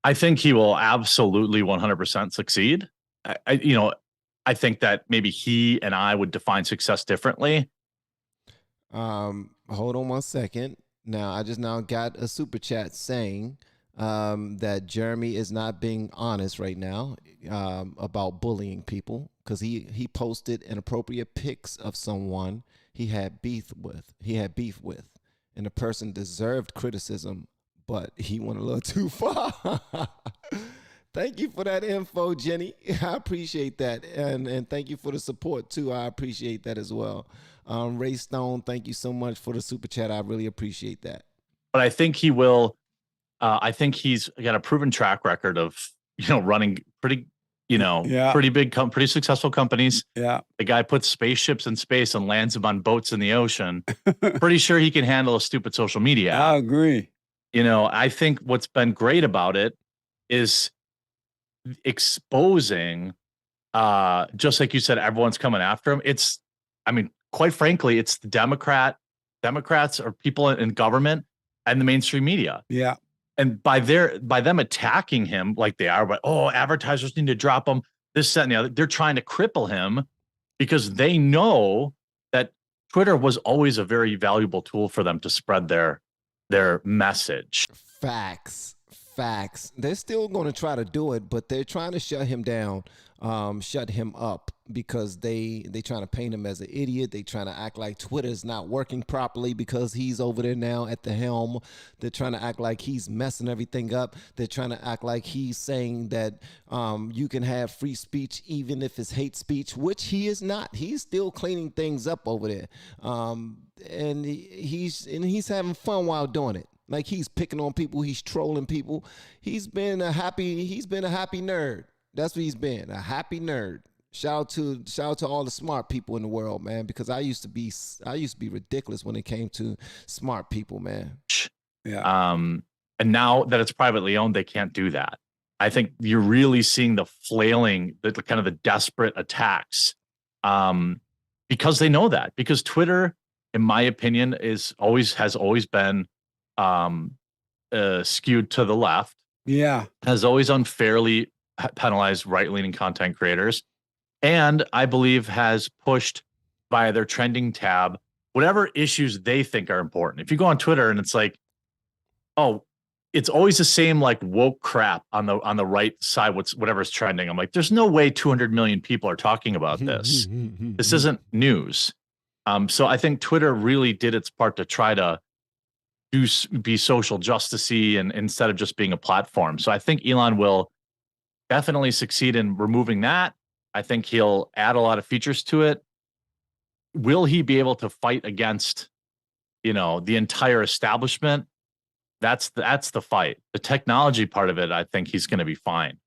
I think he will absolutely 100% succeed. I think that maybe he and I would define success differently. Hold on 1 second. Now, I just now got a super chat saying that Jeremy is not being honest right now about bullying people because he posted inappropriate pics of someone he had beef with. And the person deserved criticism, but he went a little too far. Thank you for that info, Jenny. I appreciate that. And thank you for the support, too. I appreciate that as well. Ray Stone, thank you so much for the super chat. I really appreciate that. But I think he will. I think he's got a proven track record of, running pretty, pretty big, pretty successful companies. Yeah. The guy puts spaceships in space and lands them on boats in the ocean. Pretty sure he can handle a stupid social media app. I agree. I think what's been great about it is exposing, just like you said, everyone's coming after him. Quite frankly, it's the Democrats or people in government and the mainstream media. Yeah. And by them attacking him like they are, but advertisers need to drop him, this, that, and the other, they're trying to cripple him because they know that Twitter was always a very valuable tool for them to spread their message. Facts. They're still going to try to do it, but they're trying to shut him down, shut him up because they trying to paint him as an idiot. They trying to act like Twitter's not working properly because he's over there now at the helm. They're trying to act like he's messing everything up. They're trying to act like he's saying that you can have free speech even if it's hate speech, which he is not. He's still cleaning things up over there, and he's having fun while doing it. Like he's picking on people, he's trolling people. He's been a happy nerd. That's what he's been, a happy nerd. Shout out to all the smart people in the world, man, because I used to be ridiculous when it came to smart people, man. Yeah. And now that it's privately owned, they can't do that. I think you're really seeing the flailing, the kind of the desperate attacks, because they know that. Because Twitter, in my opinion, has always been skewed to the left. Yeah. Has always unfairly penalized right-leaning content creators, and I believe has pushed via their trending tab whatever issues they think are important. If you go on Twitter and it's like, it's always the same like woke crap on the right side, whatever's trending. I'm like, there's no way 200 million people are talking about this. This isn't news. So I think Twitter really did its part to try to be social justicey and instead of just being a platform. So I think Elon will definitely succeed in removing that. I think he'll add a lot of features to it. Will he be able to fight against, the entire establishment? That's the fight. The technology part of it, I think he's going to be fine.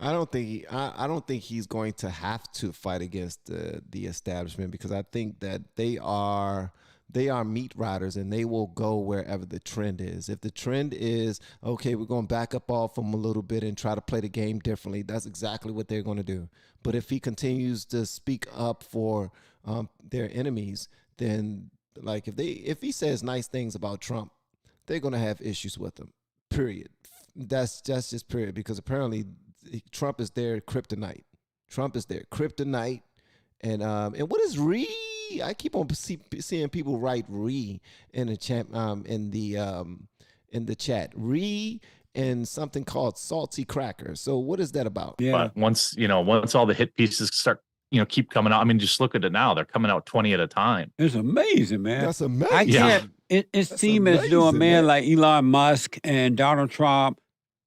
I don't think I don't think he's going to have to fight against the establishment, because I think that they are meat riders and they will go wherever the trend is. If the trend is, okay, we're going to back up off them a little bit and try to play the game differently, that's exactly what they're going to do. But if he continues to speak up for their enemies, then like if he says nice things about Trump, they're going to have issues with him. Period. That's just period, because apparently Trump is their kryptonite. Trump is their kryptonite. And what is Ree? I keep on seeing people write Ree in the chat, in the chat. Ree and something called salty cracker. So what is that about? Yeah. But once all the hit pieces start, keep coming out. I mean, just look at it now. They're coming out 20 at a time. It's amazing, man. That's amazing. I can't. It seems as though a man like Elon Musk and Donald Trump,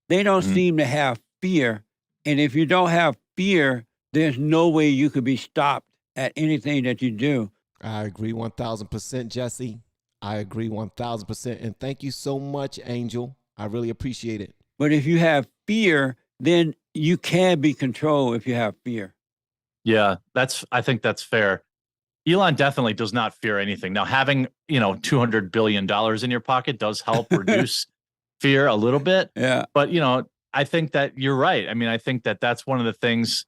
they don't seem to have fear. And if you don't have fear, there's no way you could be stopped at anything that you do. I agree 1,000%, Jesse. I agree 1,000%. And thank you so much, Angel. I really appreciate it. But if you have fear, then you can be controlled if you have fear. Yeah, I think that's fair. Elon definitely does not fear anything. Now, having, $200 billion in your pocket does help reduce fear a little bit. Yeah. But, I think that you're right. I mean, I think that that's one of the things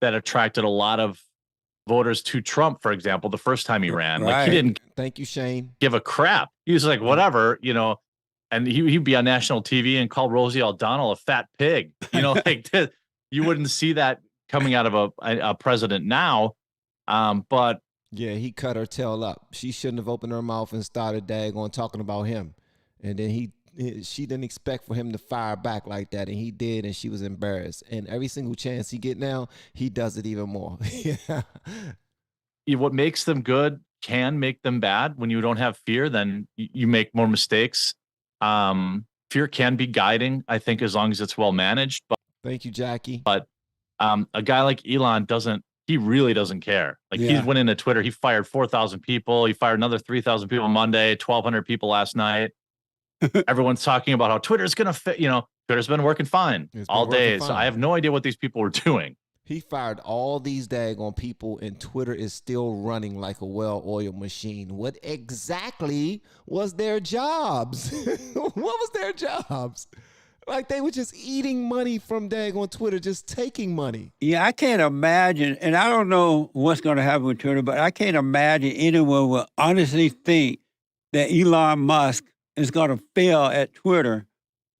that attracted a lot of voters to Trump, for example, the first time he ran. Right. Like, he didn't Thank you, Shane. give a crap. He was like, whatever, and he'd be on national TV and call Rosie O'Donnell a fat pig. Like this. You wouldn't see that coming out of a president now. But yeah, he cut her tail up. She shouldn't have opened her mouth and started daggone talking about him. And then she didn't expect for him to fire back like that, and he did, and she was embarrassed. And every single chance he get now, he does it even more. Yeah. What makes them good can make them bad. When you don't have fear, then you make more mistakes. Fear can be guiding, I think, as long as it's well managed. But thank you, Jackie. But a guy like Elon he really doesn't care. Like, he went into Twitter, he fired 4,000 people. He fired another 3,000 people Monday, 1,200 people last night. Everyone's talking about how Twitter's going to fit. Twitter's been working fine all day. So I have no idea what these people were doing. He fired all these daggone people, and Twitter is still running like a well-oiled machine. What exactly was their jobs? What was their jobs? Like, they were just eating money from daggone Twitter, just taking money. Yeah, I can't imagine, and I don't know what's going to happen with Twitter, but I can't imagine anyone will honestly think that Elon Musk is going to fail at Twitter.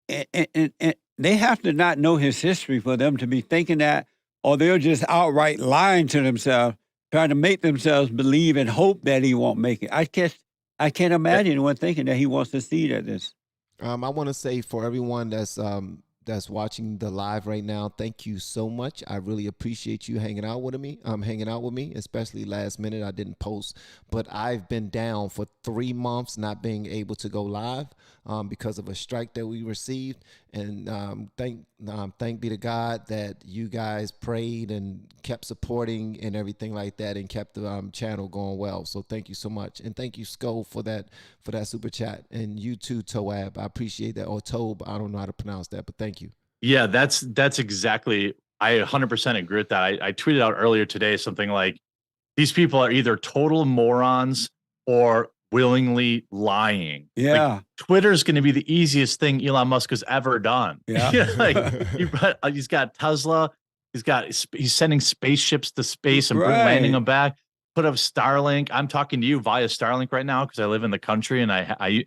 And they have to not know his history for them to be thinking that, or they're just outright lying to themselves, trying to make themselves believe and hope that he won't make it. I can't imagine anyone thinking that he wants to succeed at this. I want to say, for everyone that's watching the live right now, thank you so much. I really appreciate you hanging out with me. Especially last minute. I didn't post, but I've been down for 3 months not being able to go live because of a strike that we received. And thank be to God that you guys prayed and kept supporting and everything like that, and kept the channel going well. So thank you so much, and thank you, Sko, for that super chat, and you too, Toab. I appreciate that. Or Tob, I don't know how to pronounce that, but thank you. Yeah, that's exactly. I 100% agree with that. I tweeted out earlier today something like, these people are either total morons or willingly lying. Yeah. Like, Twitter's going to be the easiest thing Elon Musk has ever done. Yeah. He's got Tesla. He's sending spaceships to space and Right. landing them back. Put up Starlink. I'm talking to you via Starlink right now because I live in the country, and the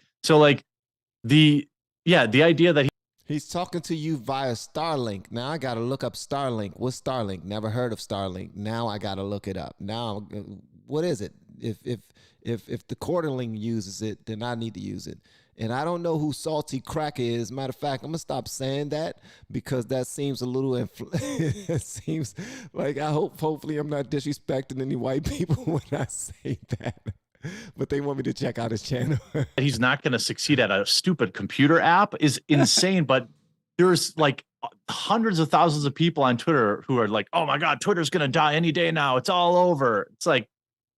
idea that He's talking to you via Starlink. Now I got to look up Starlink. What's Starlink? Never heard of Starlink. Now I got to look it up. Now, what is it? If the Quarterling uses it, then I need to use it. And I don't know who Salty Cracker is. Matter of fact, I'm going to stop saying that, because that seems a little, it seems like hopefully I'm not disrespecting any white people when I say that. But they want me to check out his channel. he's not going to succeed at a stupid computer app is insane. But there's like hundreds of thousands of people on Twitter who are like, oh my God, Twitter's going to die any day now. It's all over. It's like,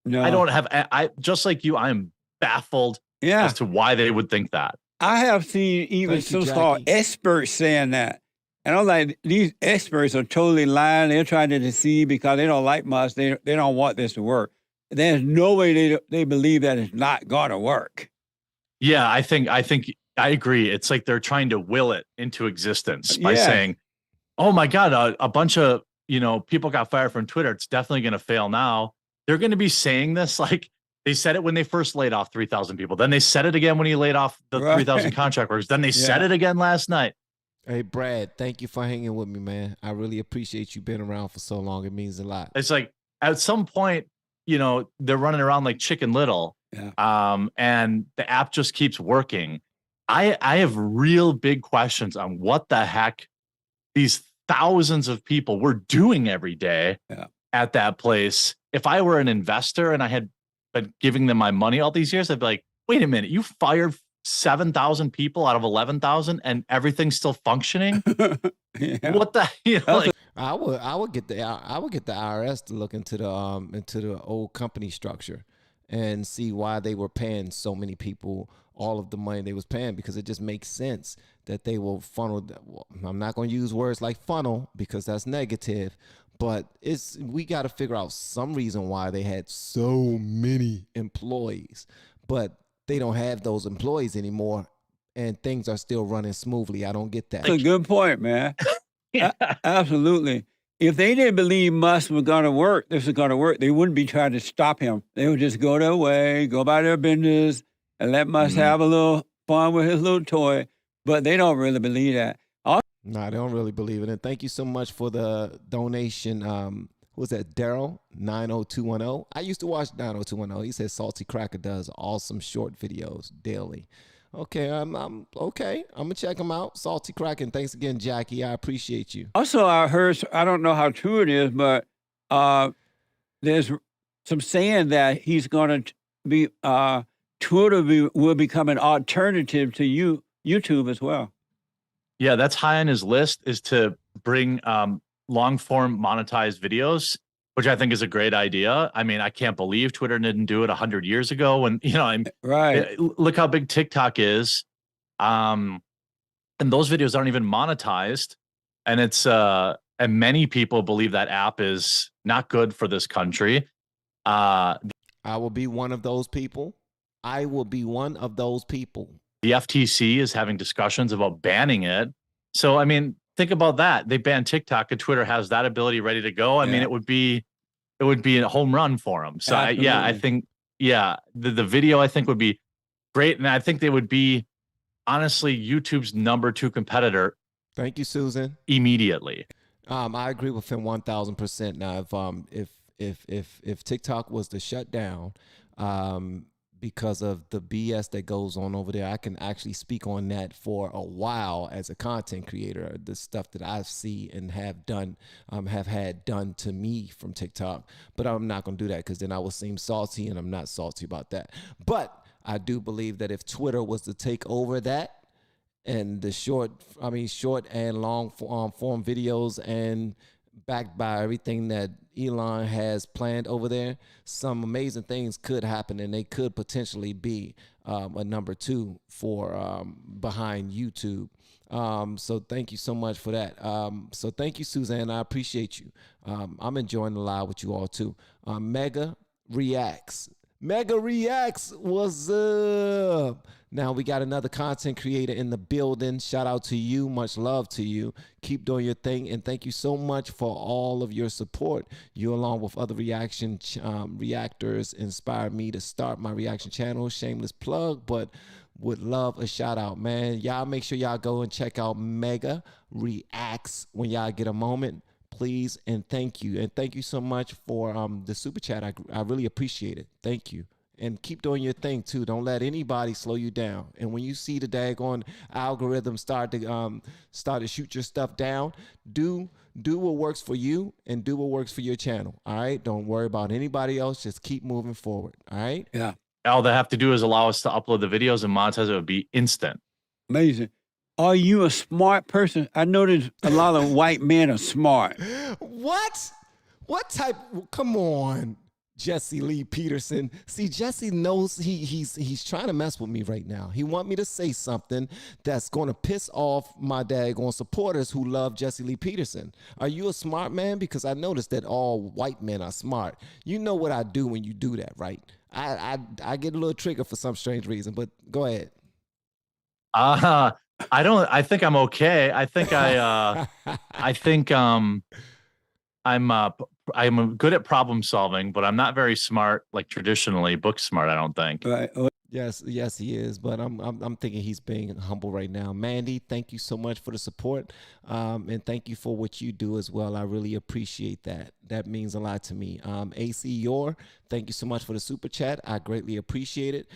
No. I just like you, I am baffled as to why they would think that. I have seen even Thank you, so-called Jackie. experts saying that And I'm like, these experts are totally lying. They're trying to deceive because they don't like Musk. They don't want this to work. There's no way they believe that it's not going to work. Yeah, I think I agree. It's like they're trying to will it into existence by saying, "Oh my God, a bunch of people got fired from Twitter. It's definitely going to fail now." They're going to be saying this like they said it when they first laid off 3,000 people. Then they said it again when he laid off the 3,000 contract workers. Then they said it again last night. Hey, Brad, thank you for hanging with me, man. I really appreciate you being around for so long. It means a lot. It's like at some point, they're running around like Chicken Little. Yeah. And the app just keeps working. I have real big questions on what the heck these thousands of people were doing every day at that place. If I were an investor and I had been giving them my money all these years, I'd be like, wait a minute, you fired 7,000 people out of 11,000 and everything's still functioning? What the I would get the IRS to look into the old company structure and see why they were paying so many people all of the money they was paying, because it just makes sense that they will funnel. Well, I'm not going to use words like funnel because that's negative, but we got to figure out some reason why they had so many employees, but they don't have those employees anymore and things are still running smoothly. I don't get that. That's a good point, man. Absolutely. If they didn't believe Musk was going to work, this is going to work, they wouldn't be trying to stop him. They would just go their way, go by their business, and let Musk have a little fun with his little toy. But they don't really believe that. No, they don't really believe it. And thank you so much for the donation. Who was that? Daryl 90210. I used to watch 90210. He said Salty Cracker does awesome short videos daily. Okay, I'm okay. I'm gonna check him out. Salty Cracker. Thanks again, Jackie. I appreciate you. Also, I heard, I don't know how true it is, but there's some saying that he's going to be Twitter will become an alternative to YouTube as well. Yeah, that's high on his list, is to bring long form monetized videos, which I think is a great idea. I mean, I can't believe Twitter didn't do it 100 years ago when, right. Look how big TikTok is. And those videos aren't even monetized. And it's, and many people believe that app is not good for this country. I will be one of those people. I will be one of those people. The FTC is having discussions about banning it. So, I mean, think about that. They banned TikTok and Twitter has that ability ready to go. I mean, it would be a home run for them. So I think, the video I think would be great. And I think they would be honestly YouTube's #2 competitor. Thank you, Susan. Immediately. I agree with him 1,000%. Now, if TikTok was to shut down, because of the BS that goes on over there, I can actually speak on that for a while as a content creator. The stuff that I see and have done, have had done to me from TikTok. But I'm not going to do that because then I will seem salty, and I'm not salty about that. But I do believe that if Twitter was to take over that, and the short and long form videos, and backed by everything that Elon has planned over there, some amazing things could happen, and they could potentially be a #2 for behind YouTube. So thank you so much for that. So thank you, Suzanne. I appreciate you. I'm enjoying the live with you all too. Mega Reacts. What's up? Now we got another content creator in the building. Shout out to you. Much love to you. Keep doing your thing. And thank you so much for all of your support. You, along with other reactors, inspired me to start my reaction channel. Shameless plug, but would love a shout out, man. Y'all make sure y'all go and check out Mega Reacts when y'all get a moment, please. And thank you. And thank you so much for the super chat. I really appreciate it. Thank you. And keep doing your thing too. Don't let anybody slow you down. And when you see the daggone algorithm start to shoot your stuff down, do what works for you and do what works for your channel. All right. Don't worry about anybody else. Just keep moving forward. All right. Yeah. All they have to do is allow us to upload the videos and monetize it. Would be instant. Amazing. Are you a smart person? I noticed a lot of white men are smart. What type? Come on. Jesse Lee Peterson. See, Jesse knows he's trying to mess with me right now. He want me to say something that's going to piss off my daggone supporters who love Jesse Lee Peterson. Are you a smart man? Because I noticed that all white men are smart. You know what I do when you do that, right? I get a little trigger for some strange reason, but go ahead. I think I'm okay. I think I'm good at problem solving, but I'm not very smart, like traditionally book smart, I don't think. Right. Yes, he is, but I'm thinking he's being humble right now. Mandy, thank you so much for the support, and thank you for what you do as well. I really appreciate that. That means a lot to me. AC Yor, thank you so much for the super chat. I greatly appreciate it.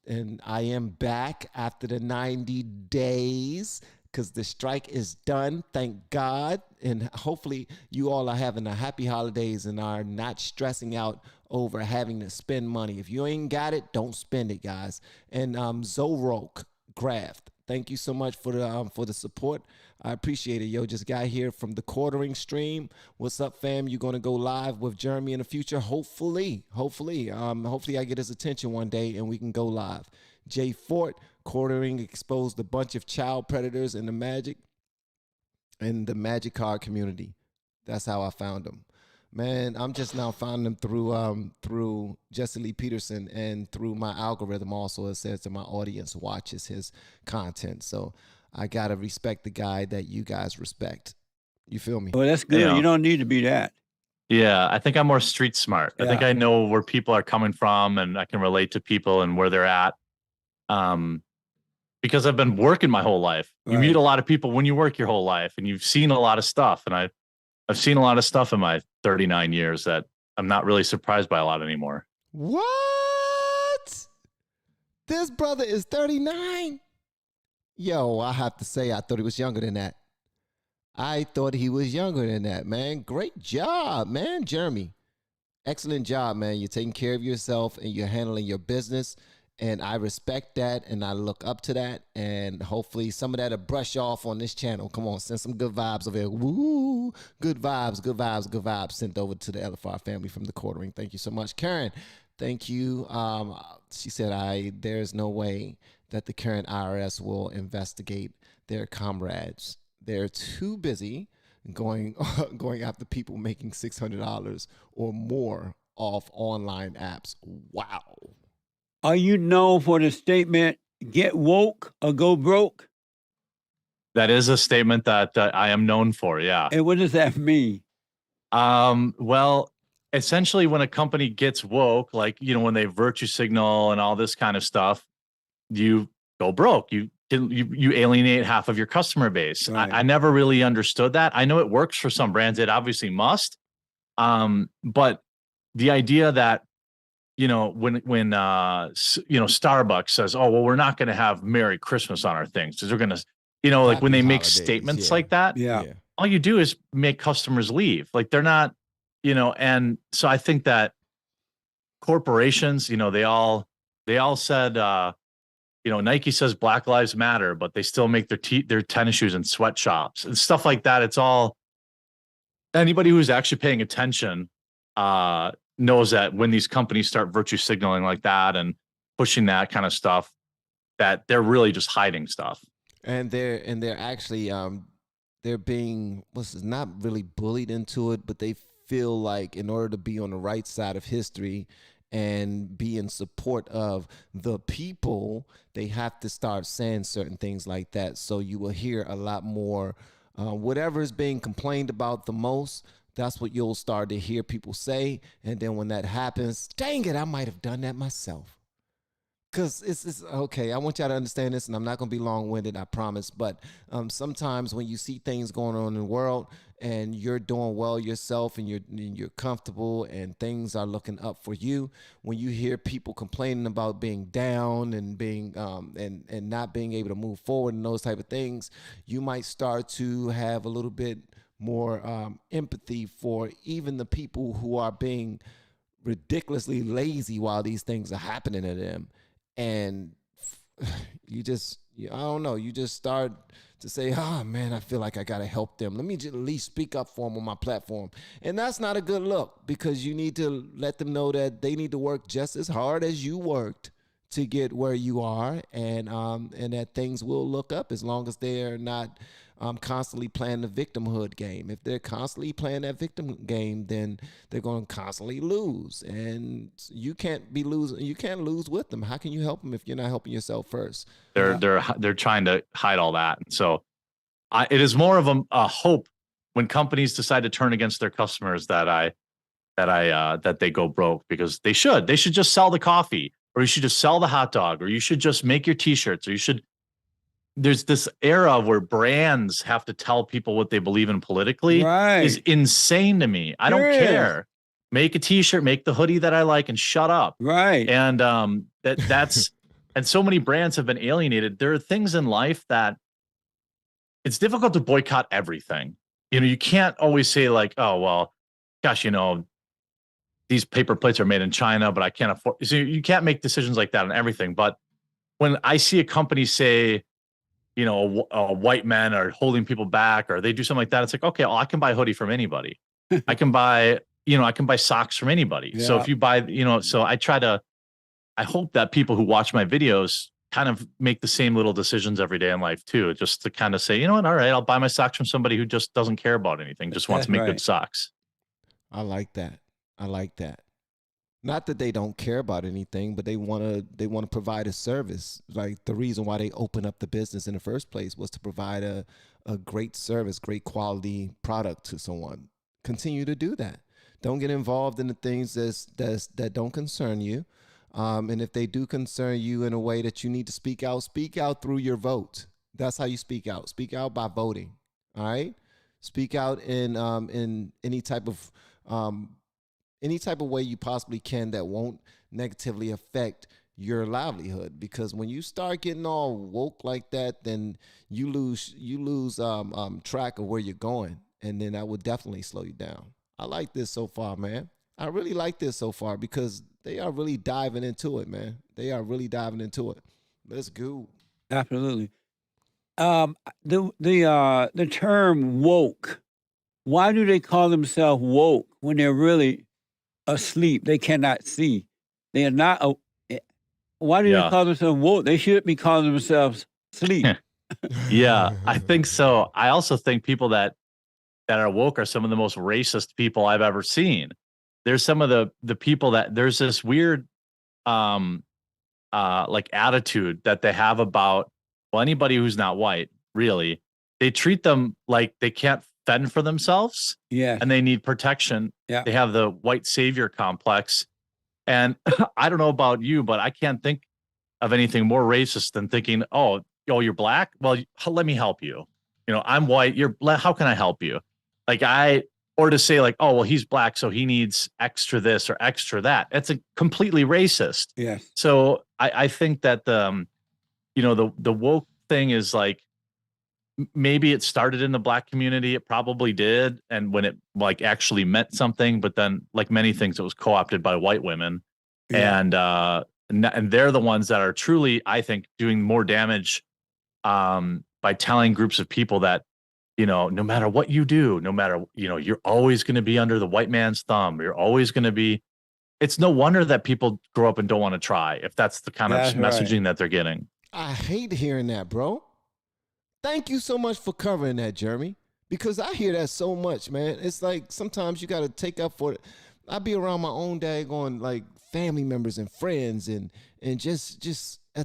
And I am back after the 90 days. Because the strike is done, thank God. And hopefully you all are having a happy holidays and are not stressing out over having to spend money. If you ain't got it, don't spend it, guys. And Zorok Graft, thank you so much for the support. I appreciate it. Yo, just got here from the quartering stream. What's up, fam? You gonna go live with Jeremy in the future? Hopefully I get his attention one day and we can go live. Jay Fort, quartering exposed a bunch of child predators in the Magic card community. That's how I found them. Man, I'm just now finding them through Jesse Lee Peterson and through my algorithm. Also, it says that my audience watches his content. So I gotta respect the guy that you guys respect. You feel me? Well, that's good. Yeah. You don't need to be that. Yeah, I think I'm more street smart. I think I know where people are coming from and I can relate to people and where they're at. Because I've been working my whole life. You meet a lot of people when you work your whole life and you've seen a lot of stuff. And I've seen a lot of stuff in my 39 years that I'm not really surprised by a lot anymore. What? This brother is 39? Yo, I have to say, I thought he was younger than that. Man. Great job, man. Jeremy, excellent job, man. You're taking care of yourself and you're handling your business. And I respect that, and I look up to that, and hopefully some of that will brush off on this channel. Come on, send some good vibes over here. Woo! Good vibes sent over to the LFR family from the quartering. Thank you so much. Karen, thank you. She said, there's no way that the current IRS will investigate their comrades. They're too busy going after people making $600 or more off online apps. Wow. Are you known for the statement, get woke or go broke? That is a statement that I am known for, yeah. And what does that mean? Well, essentially when a company gets woke, like, when they virtue signal and all this kind of stuff, you go broke. You alienate half of your customer base. Right. I never really understood that. I know it works for some brands. It obviously must. But the idea that, when Starbucks says, oh, well, we're not going to have Merry Christmas on our things because we're going to, like when they make statements like that, all you do is make customers leave. Like they're not, and so I think that corporations, they all said, Nike says Black Lives Matter, but they still make their tennis shoes in sweatshops and stuff like that. It's all, anybody who's actually paying attention, knows that when these companies start virtue signaling like that and pushing that kind of stuff, that they're really just hiding stuff. And they're actually they're being not really bullied into it, but they feel like in order to be on the right side of history and be in support of the people, they have to start saying certain things like that. So you will hear a lot more whatever is being complained about the most. That's what you'll start to hear people say. And then when that happens, dang it, I might have done that myself. Because it's okay. I want y'all to understand this, and I'm not going to be long-winded, I promise. But sometimes when you see things going on in the world and you're doing well yourself and you're comfortable and things are looking up for you, when you hear people complaining about being down and being and not being able to move forward and those type of things, you might start to have a little bit more empathy for even the people who are being ridiculously lazy while these things are happening to them. And I don't know, you just start to say, oh man, I feel like I got to help them. Let me just at least speak up for them on my platform. And that's not a good look, because you need to let them know that they need to work just as hard as you worked to get where you are, and that things will look up as long as they're not constantly playing the victimhood game. If they're constantly playing that victim game, then they're going to constantly lose, and you can't be losing. You can't lose with them. How can you help them if you're not helping yourself first? They're trying to hide all that. So it is more of a hope when companies decide to turn against their customers that they go broke, because they should just sell the coffee, or you should just sell the hot dog, or you should just make your t-shirts, or you should. There's this era where brands have to tell people what they believe in politically. Right. Is insane to me. I don't care. Make a t-shirt, make the hoodie that I like, and shut up. Right. And that's and so many brands have been alienated. There are things in life that it's difficult to boycott everything. You can't always say like, oh, well, gosh, these paper plates are made in China, but I can't afford. So you can't make decisions like that on everything. But when I see a company say, white men are holding people back, or they do something like that, it's like, okay, well, I can buy a hoodie from anybody. I can buy socks from anybody. Yeah. So if you buy, so I hope that people who watch my videos kind of make the same little decisions every day in life too, just to kind of say, you know what, all right, I'll buy my socks from somebody who just doesn't care about anything, just wants to make good socks. I like that. Not that they don't care about anything, but they want to provide a service. Like the reason why they opened up the business in the first place was to provide a great service, great quality product to someone. Continue to do that. Don't get involved in the things that don't concern you. And if they do concern you in a way that you need to speak out through your vote. That's how you speak out. Speak out by voting. All right. Speak out in any type of way you possibly can that won't negatively affect your livelihood. Because when you start getting all woke like that, then you lose track of where you're going, and then that would definitely slow you down. I like this so far, man. I really like this so far, because they are really diving into it, man. They are really diving into it. Let's go. Absolutely. The term woke. Why do they call themselves woke when they're really asleep? They cannot see. They are not. Why do they call themselves woke? They should be calling themselves sleep. Yeah, I think so. I also think people that are woke are some of the most racist people I've ever seen. There's some of the people that there's this weird like attitude that they have about, well, anybody who's not white, really. They treat them like they can't fend for themselves. Yeah. And they need protection. Yeah. They have the white savior complex. And I don't know about you, but I can't think of anything more racist than thinking, oh, you're black? Well, let me help you. I'm white. How can I help you? Or to say like, oh, well, he's black, so he needs extra this or extra that. That's a completely racist. Yes. So I think that the woke thing is like, maybe it started in the black community. It probably did. And when it like actually meant something, but then like many things, it was co-opted by white women. Yeah. And they're the ones that are truly, I think, doing more damage by telling groups of people that, no matter what you do, no matter, you're always going to be under the white man's thumb. You're always going to be. It's no wonder that people grow up and don't want to try, if that's the kind of messaging that they're getting. I hate hearing that, bro. Thank you so much for covering that, Jeremy, because I hear that so much, man. It's like sometimes you got to take up for it. I be around my own daggone like family members and friends and just I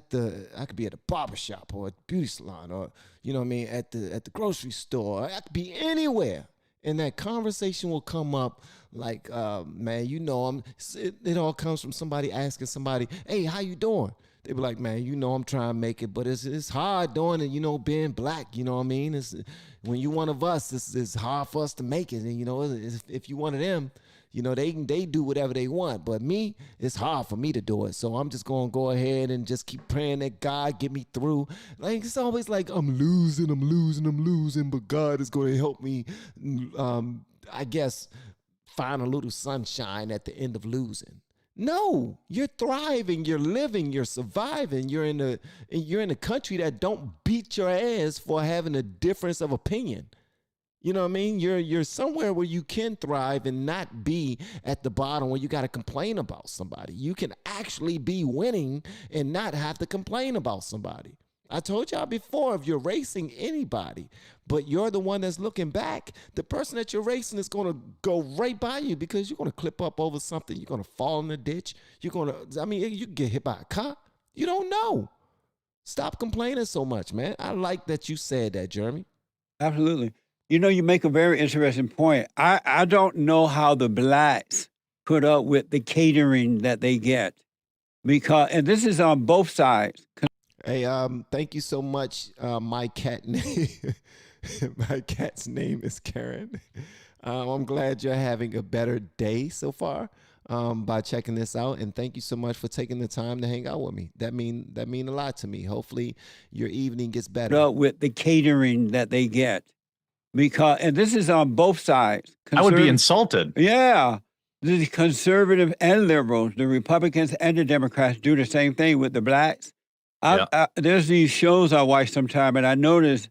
could be at a barbershop or a beauty salon or, at the grocery store. I could be anywhere. And that conversation will come up like, man, it all comes from somebody asking somebody, hey, how you doing? They be like, man, I'm trying to make it, but it's hard doing it, being black, you know what I mean? It's, when you one of us, it's hard for us to make it. And, if you one of them, they do whatever they want. But me, it's hard for me to do it. So I'm just going to go ahead and just keep praying that God get me through. Like, it's always like, I'm losing, but God is going to help me, I guess, find a little sunshine at the end of losing. No, you're thriving, you're living, you're surviving. You're in a country that don't beat your ass for having a difference of opinion. You know what I mean? You're somewhere where you can thrive and not be at the bottom where you got to complain about somebody. You can actually be winning and not have to complain about somebody. I told y'all before, if you're racing anybody, but you're the one that's looking back, the person that you're racing is going to go right by you because you're going to clip up over something. You're going to fall in the ditch. You can get hit by a car. You don't know. Stop complaining so much, man. I like that you said that, Jeremy. Absolutely. You know, you make a very interesting point. I don't know how the blacks put up with the catering that they get because, and this is on both sides. Hey, thank you so much. My cat name, my cat's name is Karen. I'm glad you're having a better day so far by checking this out, and thank you so much for taking the time to hang out with me. That mean a lot to me. Hopefully, your evening gets better. Put up with the catering that they get because, and this is on both sides. I would be insulted. Yeah. The conservative and liberals, the Republicans and the Democrats do the same thing with the blacks. There's these shows I watch sometime, and I notice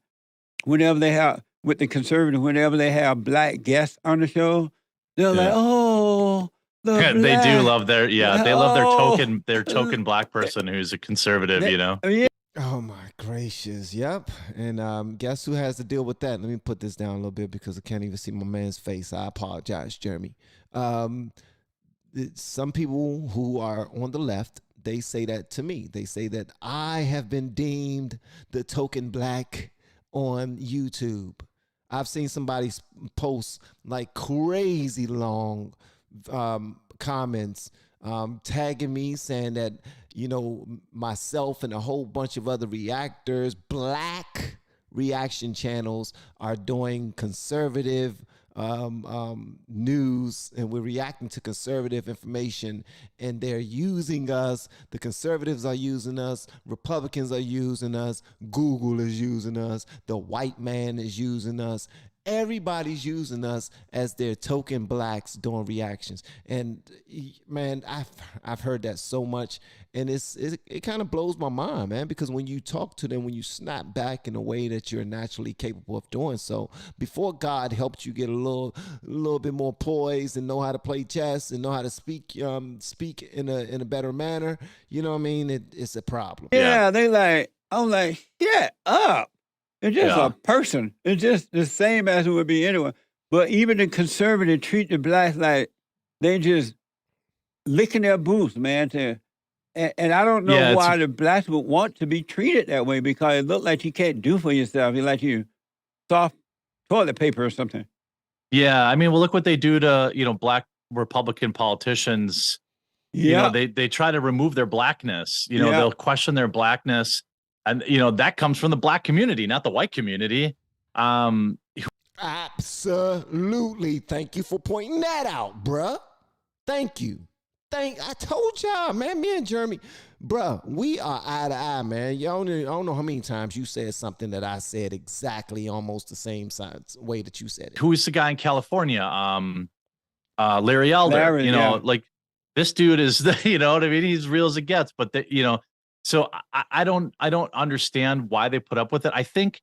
whenever they have, with the conservative, whenever they have black guests on the show, they're like, oh, they do love they love their token black person who's a conservative, you know? Yeah. Oh my gracious. Yep. And guess who has to deal with that? Let me put this down a little bit because I can't even see my man's face. I apologize, Jeremy. Some people who are on the left, they say that to me. They say that I have been deemed the token black on YouTube. I've seen somebody post like crazy long comments tagging me saying that, you know, myself and a whole bunch of other reactors, black reaction channels are doing conservative news, and we're reacting to conservative information, and they're using us. The conservatives are using us. Republicans are using us. Google is using us. The white man is using us. Everybody's using us as their token blacks doing reactions. And man, I've heard that so much, and it kind of blows my mind, man, because when you talk to them, when you snap back in a way that you're naturally capable of doing so, before God helped you get a little bit more poised and know how to play chess and know how to speak in a better manner, you know what I mean? It's a problem. Yeah, I'm like, shut up. It's just a person. It's just the same as it would be anyone. But even the conservative treat the blacks like they just licking their boots, man. And I don't know why the blacks would want to be treated that way, because it looks like you can't do for yourself. It's like you soft toilet paper or something. Yeah, I mean, well, look what they do to, you know, black Republican politicians. Yeah. You know, they try to remove their blackness. You know, they'll question their blackness. And, you know, that comes from the black community, not the white community. Absolutely. Thank you for pointing that out, bruh. Thank you. I told y'all, man, me and Jeremy, bruh, we are eye to eye, man. I don't know how many times you said something that I said exactly almost the same way that you said it. Who's the guy in California? Larry Elder. You know, like this dude is, you know what I mean? He's real as it gets, but you know, so I don't understand why they put up with it. I think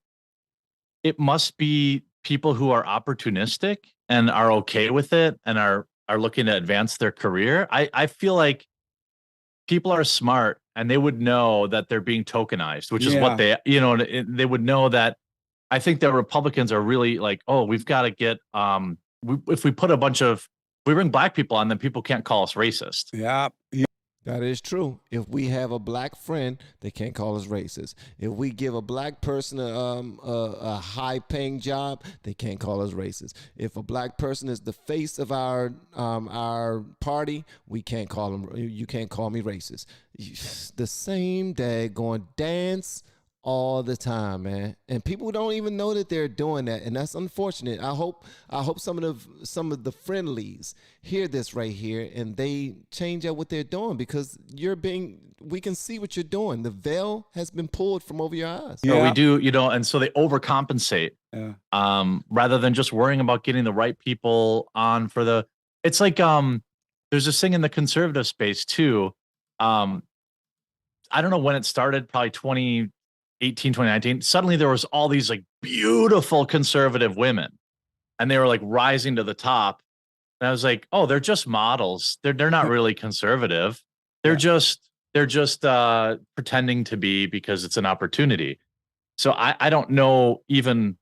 it must be people who are opportunistic and are okay with it and are looking to advance their career. I feel like people are smart and they would know that they're being tokenized, which is what they, you know, they would know that. I think that Republicans are really like, oh, we've got to get, if we bring black people on, then people can't call us racist. Yeah. That is true. If we have a black friend, they can't call us racist. If we give a black person a high-paying job, they can't call us racist. If a black person is the face of our party, we can't call them. You can't call me racist. The same daggone dance all the time, man, and people don't even know that they're doing that, and that's unfortunate. I hope some of the friendlies hear this right here and they change up what they're doing, because we can see what you're doing. The veil has been pulled from over your eyes. Yeah, we do, you know, and so they overcompensate, rather than just worrying about getting the right people on for the. It's like there's this thing in the conservative space too. I don't know when it started, probably 2018, 2019. Suddenly there was all these like beautiful conservative women, and they were like rising to the top. And I was like, oh, they're just models. They're not really conservative. They're just pretending to be because it's an opportunity. So I don't know even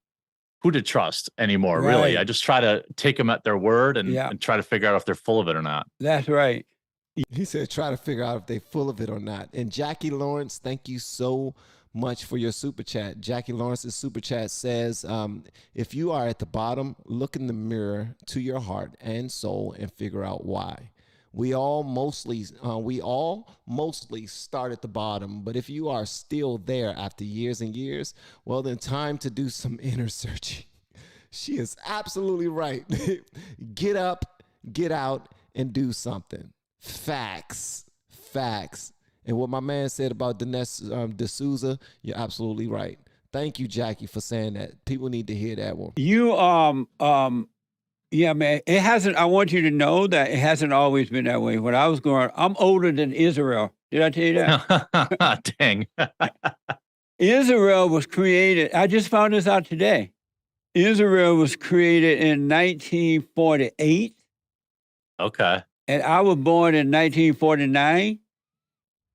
who to trust anymore, really. I just try to take them at their word and try to figure out if they're full of it or not. That's right. He said, try to figure out if they're full of it or not. And Jackie Lawrence, thank you so much for your super chat. Jackie Lawrence's super chat says, if you are at the bottom, look in the mirror to your heart and soul and figure out why. We all mostly start at the bottom, but if you are still there after years and years, well, then time to do some inner searching. She is absolutely right. Get up, get out, and do something. Facts. And what my man said about Dinesh D'Souza, you're absolutely right. Thank you, Jackie, for saying that. People need to hear that one. You yeah, man. It hasn't. I want you to know that it hasn't always been that way. When I was growing up, I'm older than Israel. Did I tell you that? Dang. Israel was created. I just found this out today. Israel was created in 1948. Okay. And I was born in 1949.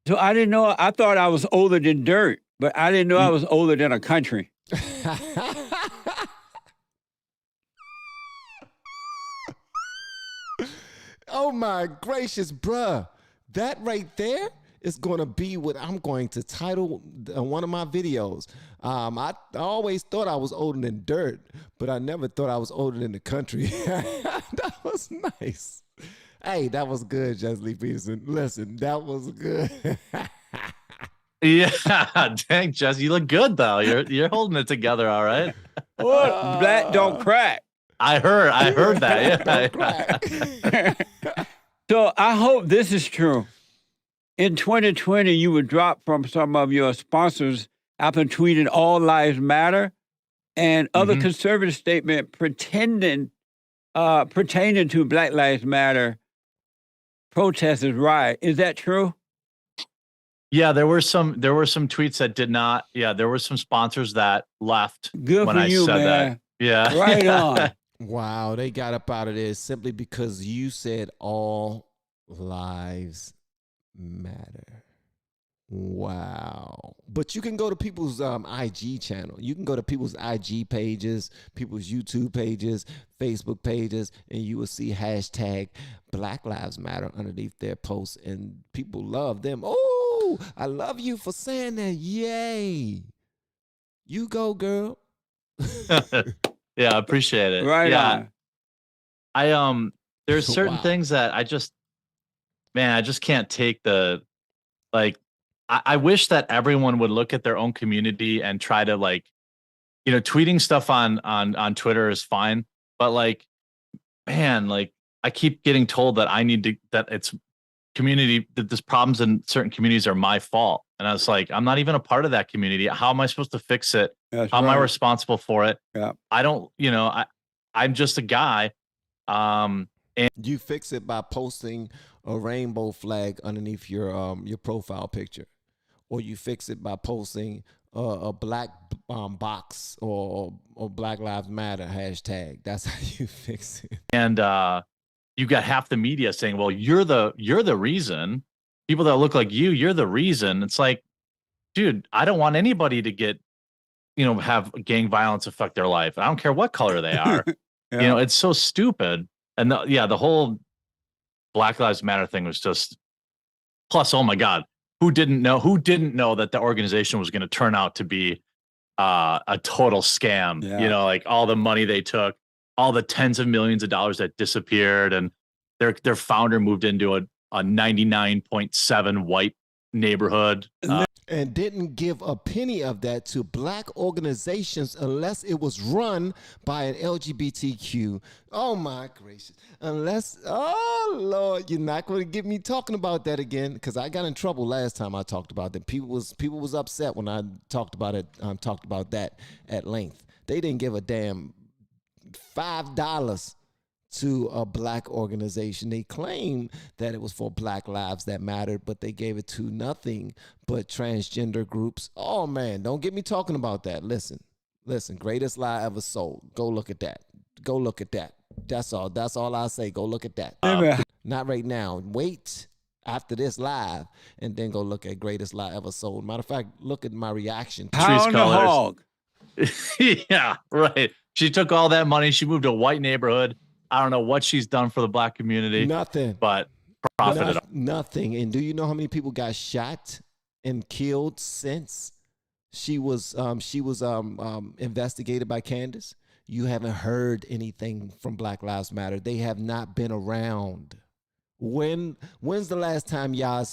So I didn't know. I thought I was older than dirt, but I didn't know I was older than a country. Oh my gracious, bruh. That right there is going to be what I'm going to title one of my videos. I always thought I was older than dirt, but I never thought I was older than the country. That was nice. Hey, that was good, Lee Peterson. Listen, that was good. Yeah, dang, Jess, you look good though. You're holding it together, all right. What? Black don't crack. I heard that. Yeah. So I hope this is true. In 2020, you would drop from some of your sponsors after tweeting "All Lives Matter" and other conservative statement pertaining to Black Lives Matter protesters' riot. Is that true? Yeah, there were some tweets that did not. Yeah, there were some sponsors that left Good when for I you, said man. that. Yeah, Right on. Wow, they got up out of this simply because you said all lives matter. Wow. But you can go to people's IG channel. You can go to people's IG pages, people's YouTube pages, Facebook pages, and you will see hashtag Black Lives Matter underneath their posts, and people love them. Oh, I love you for saying that. Yay. You go, girl. Yeah, I appreciate it. Right yeah. on. There's certain things that I just can't take the, like, I wish that everyone would look at their own community and try to, like, tweeting stuff on Twitter is fine, but like, man, like I keep getting told that that it's community, that there's problems in certain communities are my fault. And I was like, I'm not even a part of that community. How am I supposed to fix it? That's How am I right. responsible for it? Yeah. I don't, I'm just a guy. And You fix it by posting a rainbow flag underneath your profile picture, or you fix it by posting a black box or Black Lives Matter hashtag. That's how you fix it. And you got half the media saying, well, you're the reason. People that look like you're the reason. It's like, dude, I don't want anybody to get, have gang violence affect their life. I don't care what color they are. Yeah. It's so stupid. And the whole Black Lives Matter thing was just, plus, oh my God, who didn't know that the organization was going to turn out to be a total scam? Yeah. Like all the money they took, all the tens of millions of dollars that disappeared, and their founder moved into a 99.7 white neighborhood. And didn't give a penny of that to black organizations unless it was run by an LGBTQ. Oh my gracious. Oh Lord, you're not going to get me talking about that again, because I got in trouble last time I talked about that. People was upset when I talked about it, talked about that at length. They didn't give a damn $5 to a black organization. They claim that it was for Black Lives That Mattered, but they gave it to nothing but transgender groups. Oh man, don't get me talking about that. Listen, greatest lie ever sold. Go look at that. Go look at that. That's all I say. Go look at that. Not right now. Wait after this live and then go look at greatest lie ever sold. Matter of fact, look at my reaction. Hound the hog. Yeah, right. She took all that money. She moved to a white neighborhood. I don't know what she's done for the black community. Nothing. But profited. Nothing. And do you know how many people got shot and killed since she was investigated by Candace? You haven't heard anything from Black Lives Matter. They have not been around. When's the last time y'all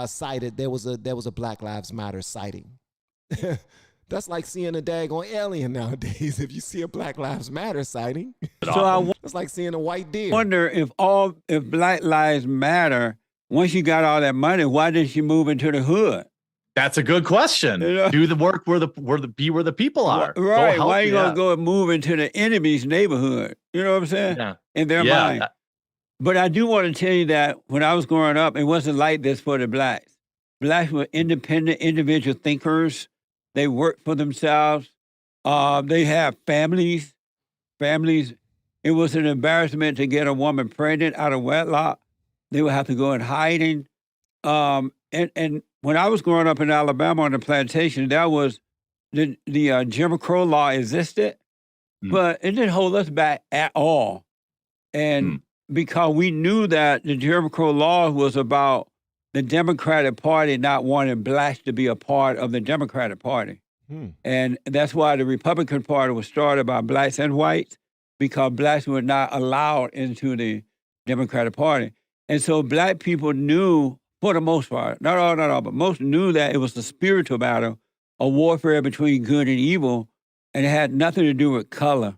cited there was a Black Lives Matter sighting? That's like seeing a daggone alien nowadays. If you see a Black Lives Matter sighting, it's like seeing a white deer. I wonder if Black Lives Matter, once you got all that money, why did she move into the hood? That's a good question. Do the work where the people are. Right. Why are you gonna go and move into the enemy's neighborhood? You know what I'm saying? Yeah. In their mind. But I do want to tell you that when I was growing up, it wasn't like this for the blacks. Blacks were independent, individual thinkers. They worked for themselves. They have families. It was an embarrassment to get a woman pregnant out of wedlock. They would have to go in hiding. And when I was growing up in Alabama on the plantation, that was the Jim Crow law existed, but it didn't hold us back at all. And because we knew that the Jim Crow law was about the Democratic Party not wanting blacks to be a part of the Democratic Party. And that's why the Republican Party was started by blacks and whites, because blacks were not allowed into the Democratic Party. And so black people knew, for the most part, not all, but most knew that it was the spiritual battle, a warfare between good and evil, and it had nothing to do with color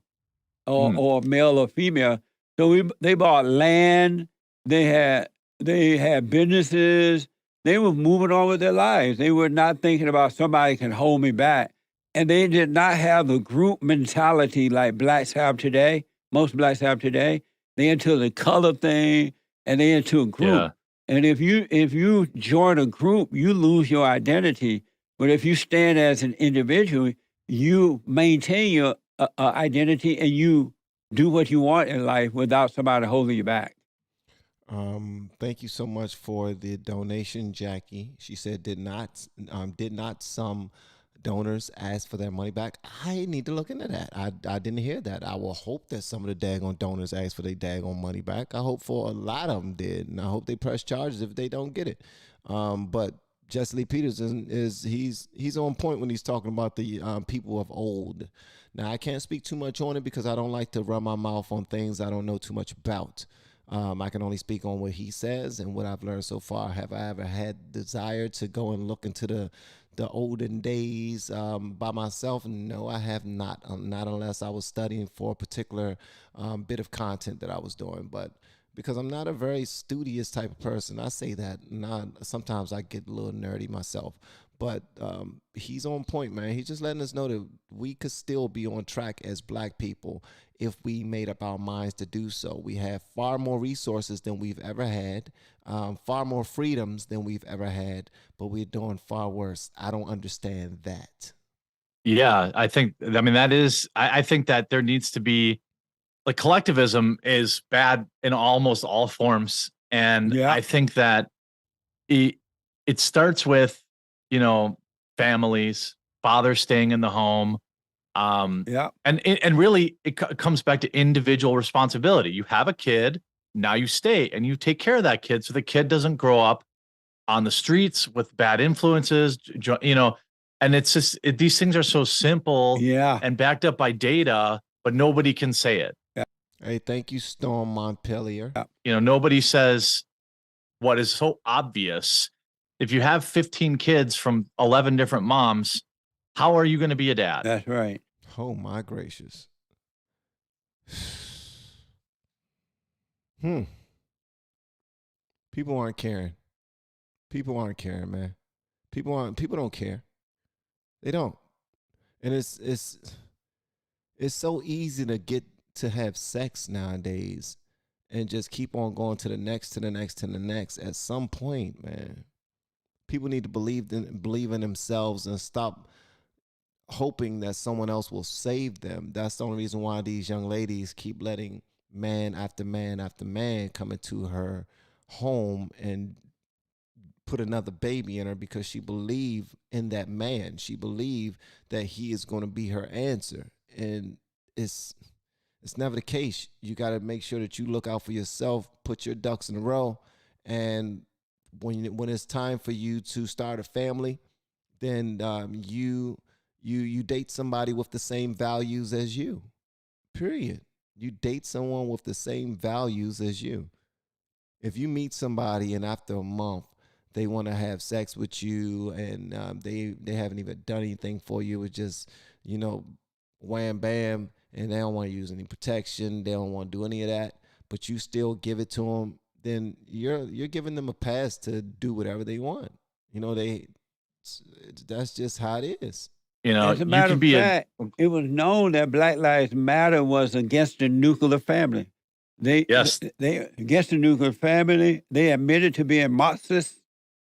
or male or female. So they bought land, they had businesses, they were moving on with their lives. They were not thinking about somebody can hold me back. And they did not have the group mentality like blacks have today, most blacks have today. They into the color thing, and they into a group. Yeah. And if you join a group, you lose your identity. But if you stand as an individual, you maintain your identity and you do what you want in life without somebody holding you back. Thank you so much for the donation, Jackie. She said, did not some donors ask for their money back? I need to look into that. I didn't hear that. I will hope that some of the daggone donors asked for their daggone money back. I hope for a lot of them did, and I hope they press charges if they don't get it. But Lee Peterson he's on point when he's talking about the people of old. Now, I can't speak too much on it because I don't like to run my mouth on things I don't know too much about. I can only speak on what he says and what I've learned so far. Have I ever had desire to go and look into the olden days by myself? No, I have not. Not unless I was studying for a particular bit of content that I was doing. But because I'm not a very studious type of person, I say that. Sometimes I get a little nerdy myself. But he's on point, man. He's just letting us know that we could still be on track as black people if we made up our minds to do so. We have far more resources than we've ever had, far more freedoms than we've ever had, but we're doing far worse. I don't understand that. Yeah, I think that there needs to be, like, collectivism is bad in almost all forms. And I think that it starts with, families, fathers staying in the home. And really it comes back to individual responsibility. You have a kid, now you stay and you take care of that kid so the kid doesn't grow up on the streets with bad influences, and it's just, these things are so simple and backed up by data, but nobody can say it. Hey, thank you, Storm Montpelier. Nobody says what is so obvious. If you have 15 kids from 11 different moms, how are you going to be a dad? That's right. Oh, my gracious. People aren't caring. People aren't caring, man. People don't care. They don't. And it's so easy to get to have sex nowadays and just keep on going to the next, to the next, to the next. At some point, man, people need to believe in themselves and stop hoping that someone else will save them. That's the only reason why these young ladies keep letting man after man after man come into her home and put another baby in her, because she believed in that man. She believed that he is going to be her answer. And it's never the case. You got to make sure that you look out for yourself, put your ducks in a row, and when it's time for you to start a family, then you date somebody with the same values as you. Period. You date someone with the same values as you. If you meet somebody and after a month they want to have sex with you and they haven't even done anything for you, it's just, wham bam, and they don't want to use any protection, they don't want to do any of that, but you still give it to them, then you're giving them a pass to do whatever they want. That's just how it is. As a matter of fact, it was known that Black Lives Matter was against the nuclear family. They against the nuclear family. They admitted to being Marxists.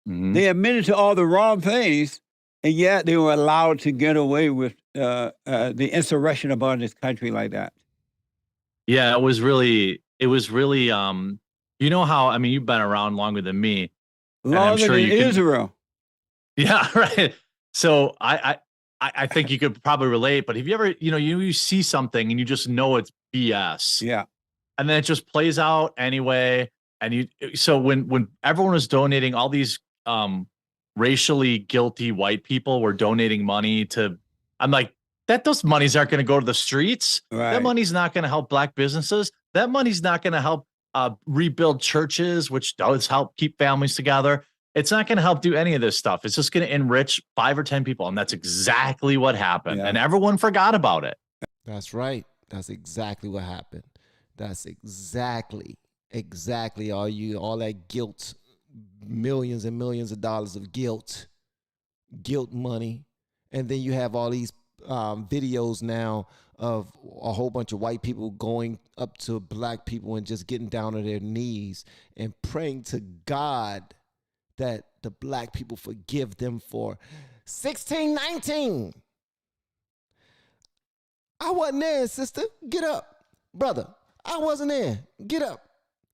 Mm-hmm. They admitted to all the wrong things, and yet they were allowed to get away with the insurrection upon this country like that. Yeah, it was really. How, you've been around longer than me. Longer than Israel. Yeah, right. So I think you could probably relate, but have you ever, you see something and you just know it's BS. Yeah. And then it just plays out anyway. And so when everyone was donating, all these racially guilty white people were donating money to, I'm like, those monies aren't going to go to the streets. Right. That money's not going to help Black businesses. That money's not going to help rebuild churches, which does help keep families together. It's not going to help do any of this stuff. It's just going to enrich 5 or 10 people. And that's exactly what happened. Yeah. And everyone forgot about it. That's right. That's exactly what happened. That's exactly all that guilt, millions and millions of dollars of guilt money. And then you have all these videos now of a whole bunch of white people going up to Black people and just getting down on their knees and praying to God that the Black people forgive them for 1619. I wasn't there, sister. Get up. Brother, I wasn't there. Get up.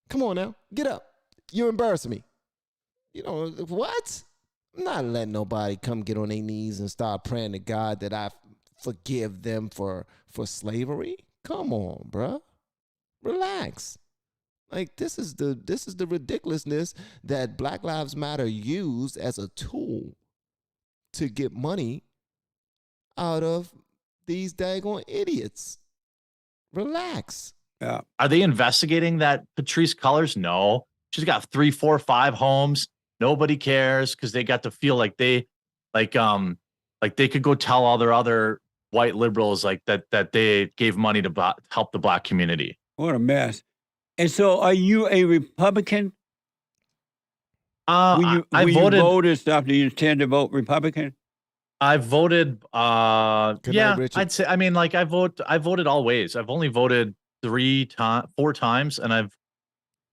Come on now. Get up. You're embarrassing me. What? I'm not letting nobody come get on their knees and start praying to God that I forgive them for slavery. Come on, bruh. Relax. Like, this is the ridiculousness that Black Lives Matter used as a tool to get money out of these daggone idiots. Relax. Yeah. Are they investigating that Patrice Cullors? No. She's got 3, 4, 5 homes. Nobody cares because they got to feel like they could go tell all their other white liberals that they gave money to help the Black community. What a mess. And so, are you a Republican? I voted. You voted stuff. Do you tend to vote Republican? I voted. I'd say. I voted all ways. I've only voted 4 times, and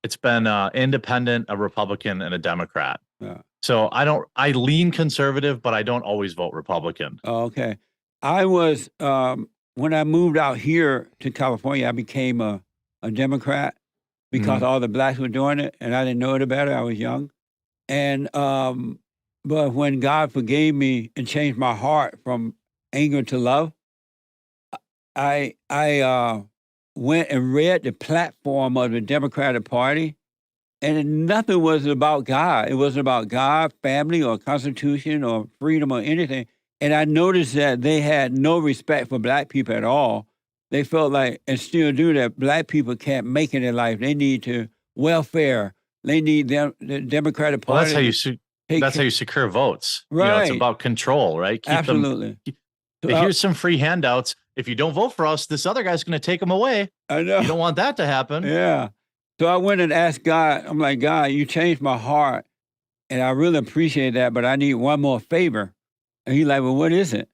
it's been independent, a Republican, and a Democrat. Yeah. So I lean conservative, but I don't always vote Republican. Oh, okay. I was when I moved out here to California, I became a Democrat. Because all the Blacks were doing it, and I didn't know it better. I was young. And but when God forgave me and changed my heart from anger to love, I went and read the platform of the Democratic Party, and nothing was about God. It wasn't about God, family, or Constitution, or freedom, or anything. And I noticed that they had no respect for Black people at all. They felt like, and still do, that Black people can't make it in life. They need welfare. They need the Democratic Party. Well, that's how you secure votes. Right. It's about control, right? Absolutely. Here's some free handouts. If you don't vote for us, this other guy's going to take them away. I know. You don't want that to happen. Yeah. So I went and asked God. I'm like, God, you changed my heart, and I really appreciate that, but I need one more favor. And he's like, well, what is it?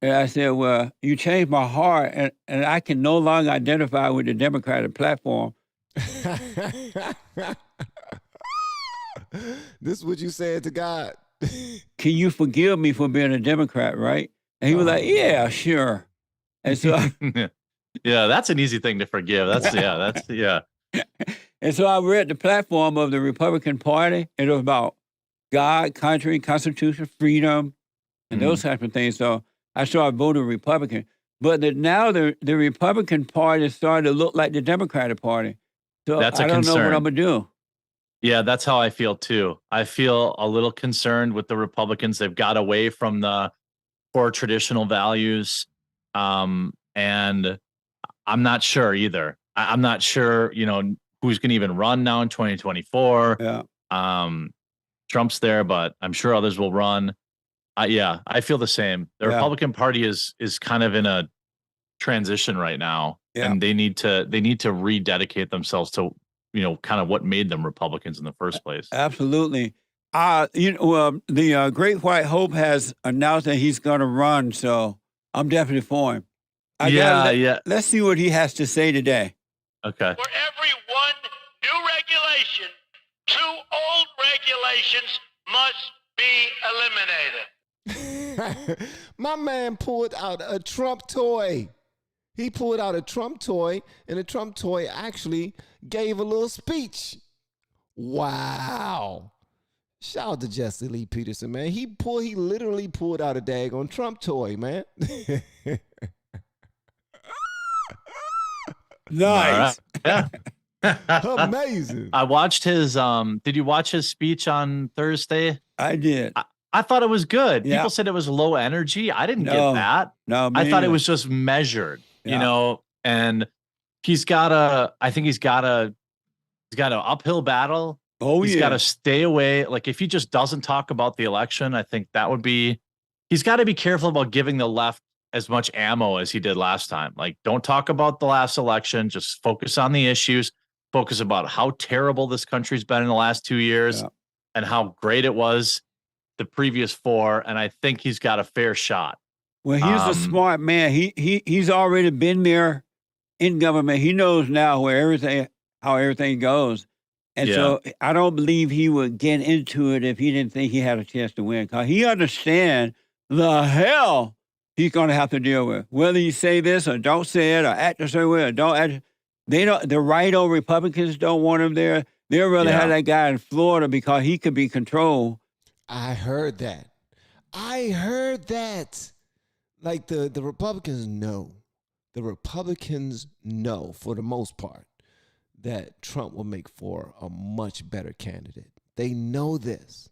And I said, well, you changed my heart, and I can no longer identify with the Democratic platform. This is what you said to God. Can you forgive me for being a Democrat, right? And he was like, yeah, sure. And so, Yeah, that's an easy thing to forgive. Yeah. and so I read the platform of the Republican Party, and it was about God, country, Constitution, freedom, and those types of things. So I started voting Republican. But now the Republican Party is starting to look like the Democratic Party. So That's a I don't know what concern. I'm going to do. Yeah, that's how I feel too. I feel a little concerned with the Republicans. They've got away from the core traditional values. And I'm not sure either. I'm not sure, who's going to even run now in 2024. Yeah. Trump's there, but I'm sure others will run. Yeah, I feel the same. The Republican Party is kind of in a transition right now, and they need to rededicate themselves to kind of what made them Republicans in the first place. Absolutely. The Great White Hope has announced that he's going to run, so I'm definitely for him. Let's see what he has to say today. Okay. For every one new regulation, 2 old regulations must be eliminated. My man pulled out a Trump toy. He pulled out a Trump toy, and the Trump toy actually gave a little speech. Wow. Shout out to Jesse Lee Peterson, man. He literally pulled out a daggone Trump toy, man. Nice. Yeah. Amazing. I watched his did you watch his speech on Thursday? I did. I thought it was good. Yeah. People said it was low energy. I didn't get that. No, I thought it was just measured, and he's got an uphill battle. Oh, he's got to stay away. Like if he just doesn't talk about the election, I think that would be, he's got to be careful about giving the left as much ammo as he did last time. Like don't talk about the last election, just focus on the issues, focus about how terrible this country's been in the last 2 years and how great it was the previous 4. And I think he's got a fair shot. Well, he's a smart man. He's already been there in government. He knows now how everything goes. And so I don't believe he would get into it if he didn't think he had a chance to win. Because he understands the hell he's going to have to deal with. Whether you say this or don't say it or act a certain way or don't act. The right-o Republicans don't want him there. They'd rather have that guy in Florida because he could be controlled. I heard that. Like the Republicans know. The Republicans know, for the most part, that Trump will make for a much better candidate. They know this.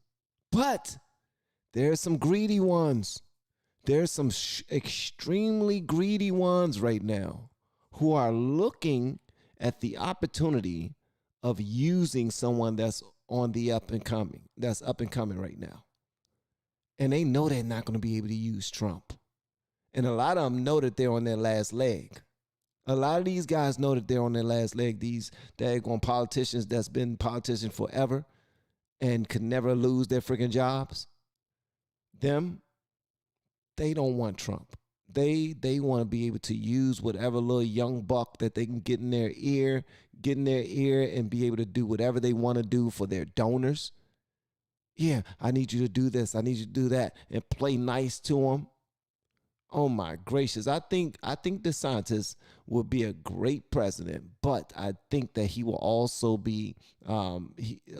But there's some greedy ones. There's some extremely greedy ones right now who are looking at the opportunity of using someone that's on the up and coming right now. And they know they're not going to be able to use Trump. And a lot of them know that they're on their last leg. A lot of these guys know that they're on their last leg. These daggone politicians that's been politicians forever and could never lose their freaking jobs. They don't want Trump. They want to be able to use whatever little young buck that they can get in their ear and be able to do whatever they want to do for their donors. Yeah, I need you to do this. I need you to do that, and play nice to them. Oh my gracious. I think DeSantis would be a great president, but I think that he will also be a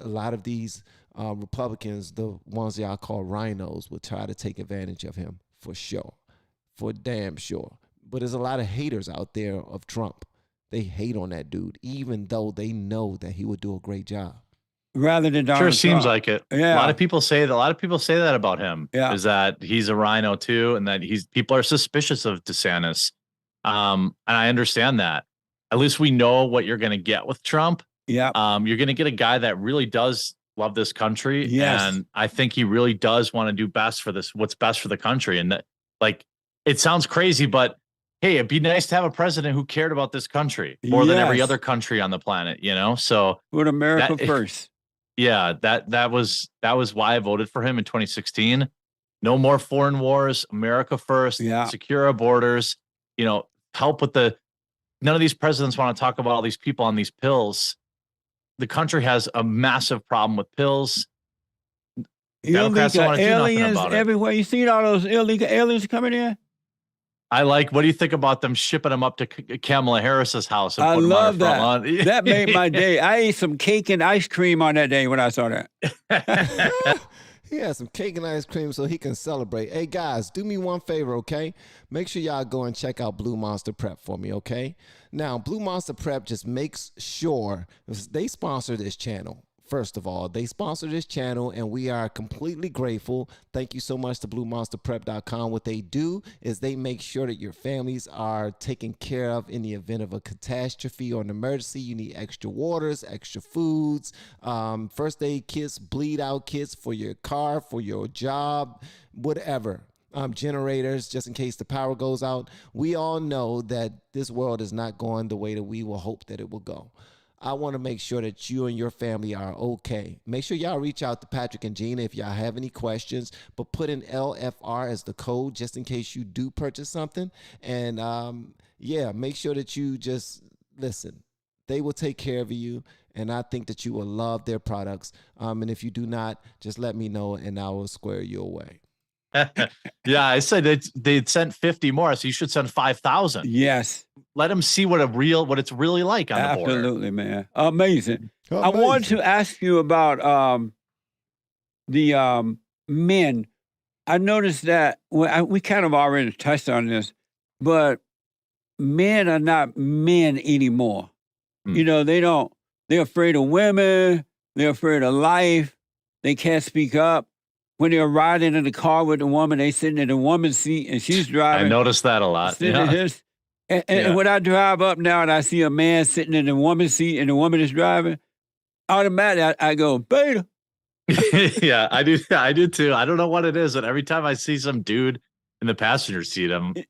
lot of these Republicans, the ones y'all call rhinos, will try to take advantage of him for sure, for damn sure. But there's a lot of haters out there of Trump. They hate on that dude, even though they know that he would do a great job. Rather than Donald Trump. Seems like it. Yeah. A lot of people say that about him. Yeah. Is that he's a rhino too, and that people are suspicious of DeSantis. And I understand that. At least we know what you're going to get with Trump. Yeah. You're going to get a guy that really does love this country. Yes. And I think he really does want to do what's best for the country. And that, like, it sounds crazy, but hey, it'd be nice to have a president who cared about this country more than every other country on the planet, So put America first. Yeah, that was why I voted for him in 2016. No more foreign wars, America first, secure our borders, help with the none of these presidents want to talk about all these people on these pills. The country has a massive problem with pills. Democrats don't want to do nothing aliens about it. everywhere. You seen all those illegal aliens coming in? I like. What do you think about them shipping them up to Kamala Harris's house? And I putting love them on that. That made my day. I ate some cake and ice cream on that day when I saw that. He has some cake and ice cream so he can celebrate. Hey, guys, do me one favor, okay? Make sure y'all go and check out Blue Monster Prep for me, okay? Now, Blue Monster Prep just makes sure they sponsor this channel. First of all, they sponsor this channel, and we are completely grateful. Thank you so much to BlueMonsterPrep.com. What they do is they make sure that your families are taken care of in the event of a catastrophe or an emergency. You need extra waters, extra foods, first aid kits, bleed out kits for your car, for your job, whatever. Generators, just in case the power goes out. We all know that this world is not going the way that we will hope that it will go. I want to make sure that you and your family are okay. Make sure y'all reach out to Patrick and Gina if y'all have any questions, but put in LFR as the code just in case you do purchase something. And yeah, make sure that you just listen. They will take care of you, and I think that you will love their products. And if you do not, just let me know and I will square you away. Yeah, I said they'd sent 50 more, so you should send 5,000. Yes. Let them see what it's really like on the border. Absolutely, man. Amazing. I wanted to ask you about the men. I noticed that we kind of already touched on this, but men are not men anymore. You know, they're afraid of women. They're afraid of life. They can't speak up. When they're riding in the car with the woman, they sitting in the woman's seat and she's driving. I noticed that a lot. Yeah. And when I drive up now and I see a man sitting in the woman's seat and the woman is driving, automatically I go, beta. Yeah, I do. I do too. I don't know what it is, but every time I see some dude in the passenger seat, and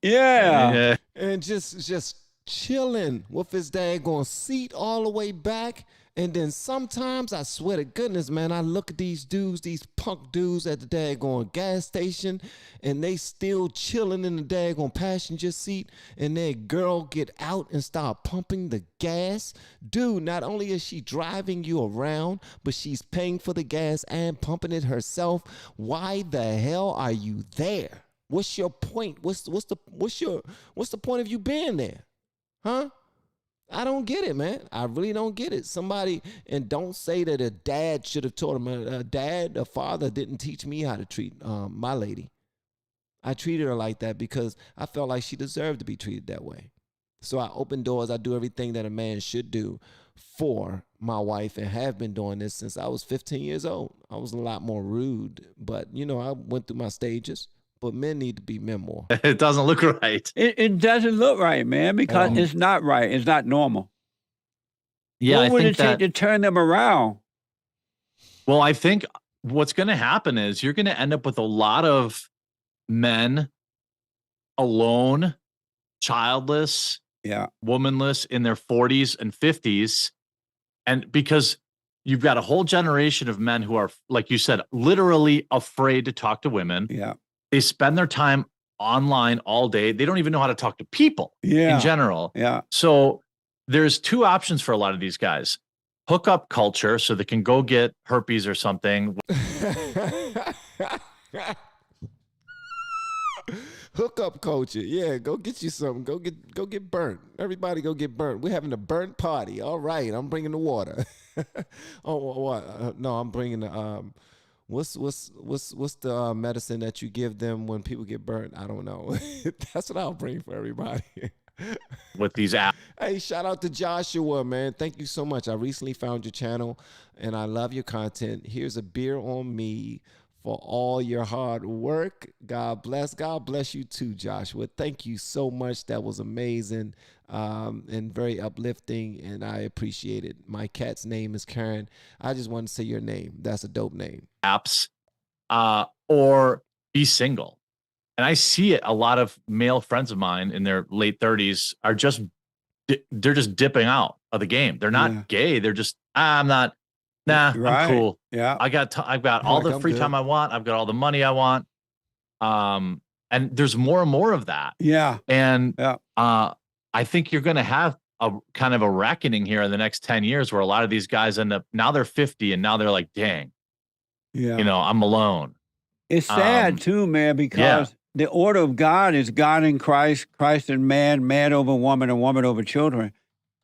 just chilling with his daggone seat all the way back. And then sometimes, I swear to goodness, man, I look at these dudes, these punk dudes at the daggone gas station, and they still chilling in the daggone passenger seat, and their girl get out and start pumping the gas. Dude, not only is she driving you around, but she's paying for the gas and pumping it herself. Why the hell are you there? What's your point? What's the point of you being there? Huh? I don't get it, man. I really don't get it. Somebody, and don't say that a dad should have taught him. A father didn't teach me how to treat my lady. I treated her like that because I felt like she deserved to be treated that way. So I open doors. I do everything that a man should do for my wife, and have been doing this since I was 15 years old. I was a lot more rude, but, you know, I went through my stages. But men need to be men more. It doesn't look right. It doesn't look right, man, because it's not right. It's not normal. Yeah, what would it take to turn them around? Well, I think what's going to happen is you're going to end up with a lot of men alone, childless, womanless in their 40s and 50s. And because you've got a whole generation of men who are, like you said, literally afraid to talk to women. Yeah. They spend their time online all day. They don't even know how to talk to people in general. Yeah. So there's two options for a lot of these guys. Hookup culture, so they can go get herpes or something. Hookup culture. Yeah, go get you something. Go get burnt. Everybody go get burnt. We're having a burnt party. All right, I'm bringing the water. Oh, what? No, I'm bringing the What's the medicine that you give them when people get burnt? I don't know. That's what I'll bring for everybody. With these apps. Hey, shout out to Joshua, man. Thank you so much. I recently found your channel, and I love your content. Here's a beer on me for all your hard work. God bless. God bless you too, Joshua. Thank you so much. That was amazing and very uplifting, and I appreciate it. My cat's name is Karen. I just want to say your name. That's a dope name. Apps or be single. And I see it. A lot of male friends of mine in their late 30s are just, they're just dipping out of the game. They're not gay. They're just, I'm not, I'm cool. Yeah. I've got all the free time I want. I've got all the money I want. And there's more and more of that. Yeah. And I I think you're going to have a kind of a reckoning here in the next 10 years where a lot of these guys end up, now they're 50 and now they're like, dang, Yeah. you know, I'm alone. It's sad too, man, because the order of God is God in Christ, Christ in man, man over woman, and woman over children.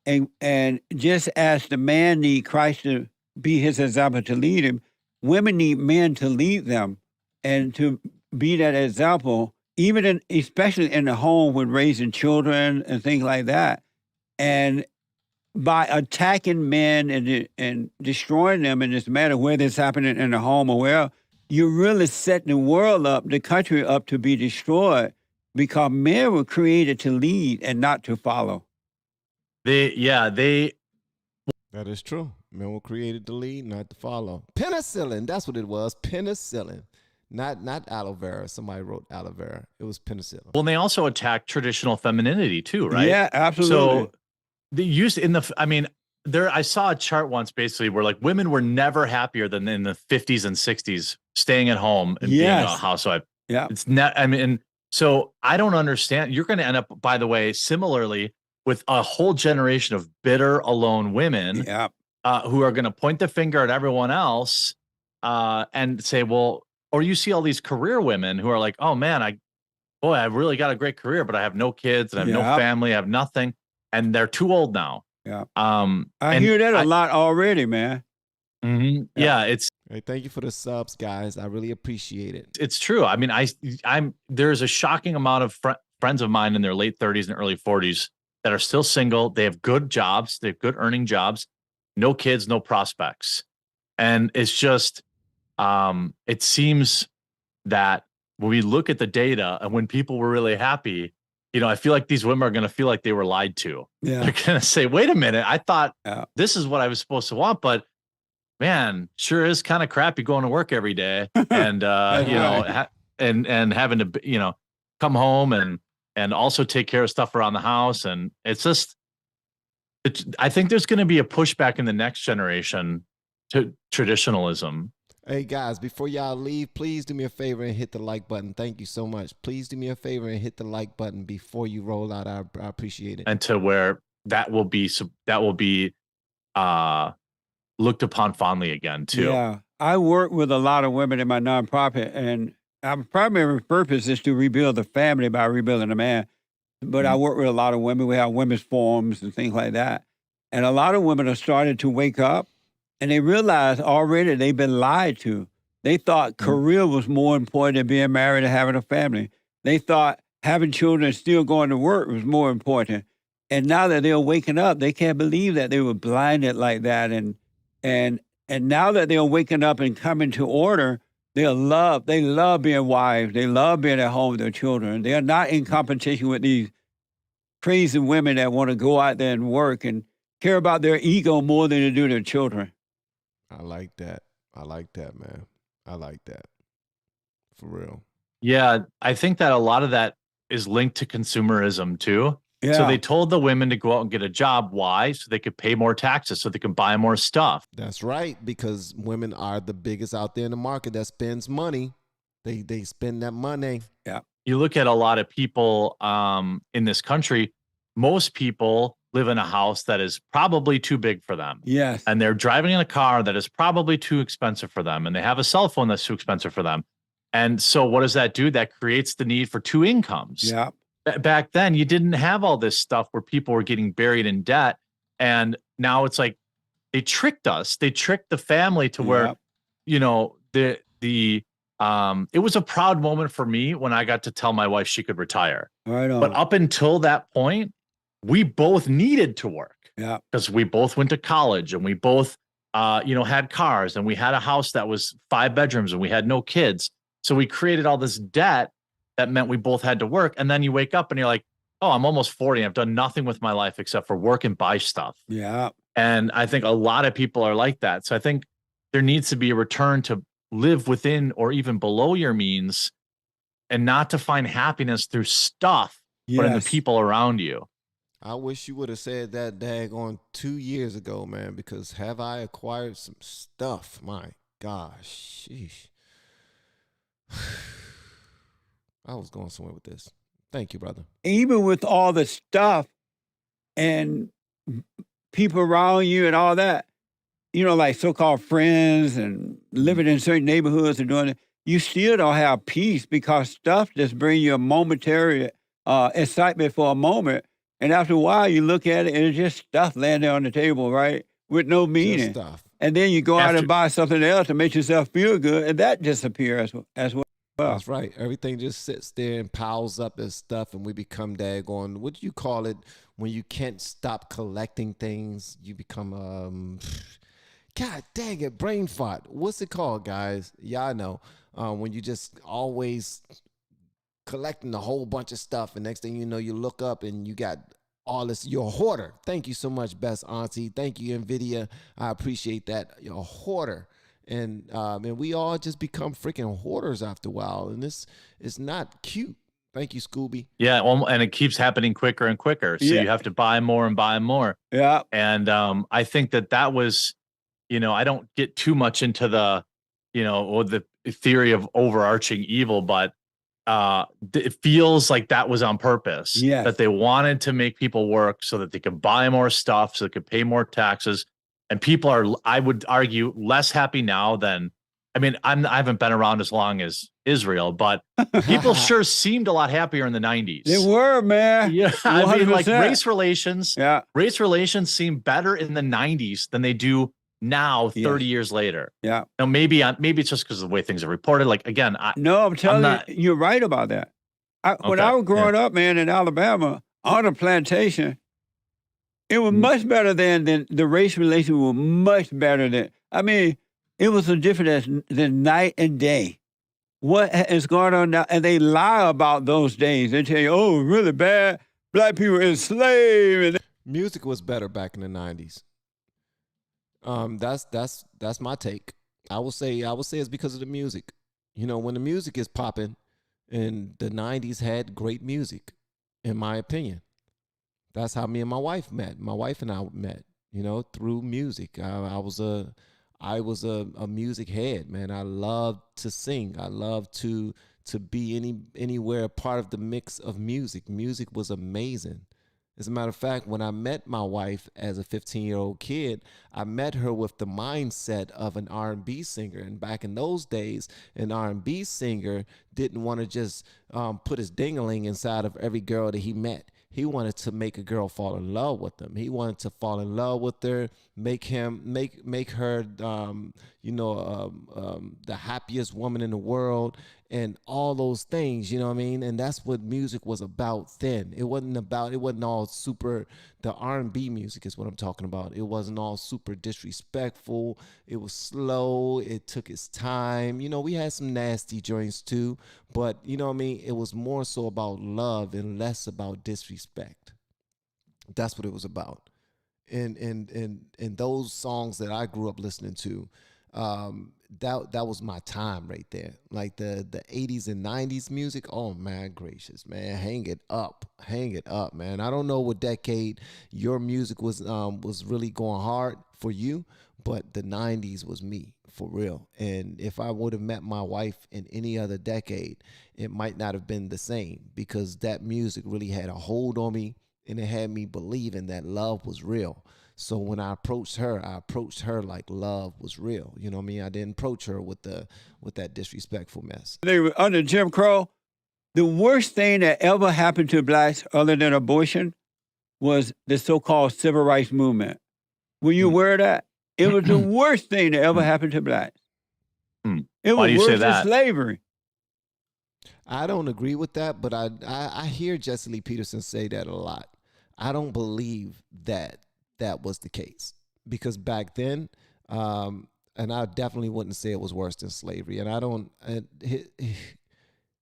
And just as the man need Christ to be his example to lead him, women need men to lead them and to be that example, even especially in the home with raising children and things like that. And by attacking men and destroying them in this matter, whether it's happening in the home or where, you're really setting the world up, the country up to be destroyed because men were created to lead and not to follow. That is true. Men were created to lead, not to follow. Penicillin, that's what it was. Penicillin. Not aloe vera. Somebody wrote aloe vera. It was penicillin. Well, they also attack traditional femininity too, right? Yeah, absolutely. So the use in the, I mean, I saw a chart once basically where like women were never happier than in the 50s and 60s staying at home and being a housewife. Yeah. It's not, I mean, so I don't understand. You're going to end up, by the way, similarly with a whole generation of bitter, alone women who are going to point the finger at everyone else and say, well, or you see all these career women who are like, oh man, I've really got a great career, but I have no kids and I have no family, I have nothing. And they're too old now. Yeah. I hear that a lot already, man. Yeah. It's, hey, thank you for the subs, guys. I really appreciate it. It's true. I mean, there's a shocking amount of friends of mine in their late 30s and early 40s that are still single. They have good jobs. They have good earning jobs, no kids, no prospects. And it's just, it seems that when we look at the data and when people were really happy, you know, I feel like these women are going to feel like they were lied to. Yeah. They're going to say, wait a minute, I thought this is what I was supposed to want, but man, sure is kind of crappy going to work every day and, you know, and having to, you know, come home and also take care of stuff around the house. And it's just, I think there's going to be a pushback in the next generation to traditionalism. Hey guys, before y'all leave, please do me a favor and hit the like button. Thank you so much. Please do me a favor and hit the like button before you roll out. I appreciate it. And to where that will be looked upon fondly again too. Yeah, I work with a lot of women in my nonprofit, and our primary purpose is to rebuild the family by rebuilding the man. But I work with a lot of women. We have women's forums and things like that. And a lot of women are starting to wake up, and they realize already they've been lied to. They thought career was more important than being married and having a family. They thought having children and still going to work was more important. And now that they're waking up, they can't believe that they were blinded like that. And now that they're waking up and coming to order, they love being wives. They love being at home with their children. They are not in competition with these crazy women that want to go out there and work and care about their ego more than they do their children. I like that. I like that, man. I like that. For real. Yeah, I think that a lot of that is linked to consumerism too. Yeah. So they told the women to go out and get a job. Why? So they could pay more taxes, so they can buy more stuff. That's right, because women are the biggest out there in the market that spends money. They spend that money. Yeah. You look at a lot of people in this country, most people live in a house that is probably too big for them. Yes. And they're driving in a car that is probably too expensive for them. And they have a cell phone that's too expensive for them. And so what does that do? That creates the need for two incomes. Yeah. Back then, you didn't have all this stuff where people were getting buried in debt. And now it's like they tricked us. They tricked the family to where, you know, it was a proud moment for me when I got to tell my wife she could retire. Right on. But up until that point, we both needed to work. Yeah. Because we both went to college and we both, had cars and we had a house that was 5 bedrooms and we had no kids. So we created all this debt that meant we both had to work. And then you wake up and you're like, oh, I'm almost 40. I've done nothing with my life except for work and buy stuff. Yeah. And I think a lot of people are like that. So I think there needs to be a return to live within or even below your means and not to find happiness through stuff, but in the people around you. I wish you would have said that daggone 2 years ago, man, because have I acquired some stuff? My gosh. Sheesh. I was going somewhere with this. Thank you, brother. Even with all the stuff, and people around you and all that, you know, like so-called friends and living in certain neighborhoods and doing it, you still don't have peace because stuff just brings you a momentary excitement for a moment. And after a while, you look at it and it's just stuff laying there on the table, right? With no meaning. Just stuff. And then you go out After- and buy something else to make yourself feel good, and that disappears as well. That's right. Everything just sits there and piles up as stuff, and we become daggone. What do you call it when you can't stop collecting things? You become God dang it, brain fart. What's it called, guys? Y'all know when you just always collecting a whole bunch of stuff, and next thing you know, you look up and you got all this. You're a hoarder. Thank you so much, Best Auntie. Thank you, NVIDIA. I appreciate that. You're a hoarder. And we all just become freaking hoarders after a while, and this is not cute. Thank you, Scooby. Yeah, and it keeps happening quicker and quicker. So you have to buy more and buy more. Yeah. And I think that was, you know, I don't get too much into the, you know, or the theory of overarching evil, but it feels like that was on purpose. Yeah. That they wanted to make people work so that they could buy more stuff, so they could pay more taxes. And people are, I would argue, less happy now than, I mean, I haven't been around as long as Israel, but people sure seemed a lot happier in the 90s. They were, man. Yeah, I mean, like 100%. race relations seem better in the 90s than they do now, 30 years later. Yeah. Now, maybe it's just because of the way things are reported. Like, again, I'm telling you, you're right about that. When I was growing up, man, in Alabama, on a plantation, it was much better than the race relations were much better than, I mean, it was a difference than night and day. What is going on now? And they lie about those days. They tell you, oh, really bad. Black people enslaved. Music was better back in the 90s. That's my take. I will say it's because of the music. You know, when the music is popping, and the 90s had great music, in my opinion. That's how me and my wife met. My wife and I met, you know, through music. I was a music head, man. I loved to sing. I loved to be anywhere a part of the mix of music. Music was amazing. As a matter of fact, when I met my wife as a 15-year-old kid, I met her with the mindset of an R&B singer. And back in those days, an R&B singer didn't want to just put his ding-a-ling inside of every girl that he met. He wanted to make a girl fall in love with him. He wanted to fall in love with her, make her, the happiest woman in the world, and all those things. You know what I mean? And that's what music was about then. It wasn't all super. The R&B music is what I'm talking about. It wasn't all super disrespectful. It was slow. It took its time. You know, we had some nasty joints too, but you know what I mean? It was more so about love and less about disrespect. That's what it was about. And those songs that I grew up listening to, that was my time right there. Like the 80s and 90s music. Oh man, gracious, man. Hang it up, man. I don't know what decade your music was really going hard for you, but the 90s was me, for real. And if I would have met my wife in any other decade, it might not have been the same, because that music really had a hold on me, and it had me believing that love was real. So when I approached her like love was real. You know what I mean? I didn't approach her with that disrespectful mess. They were under Jim Crow. The worst thing that ever happened to blacks, other than abortion, was the so-called civil rights movement. Were you aware of that? It was the worst thing that ever happened to blacks. It was worse than slavery. I don't agree with that, but I hear Jesse Lee Peterson say that a lot. I don't believe that was the case, because back then, and I definitely wouldn't say it was worse than slavery. And I don't.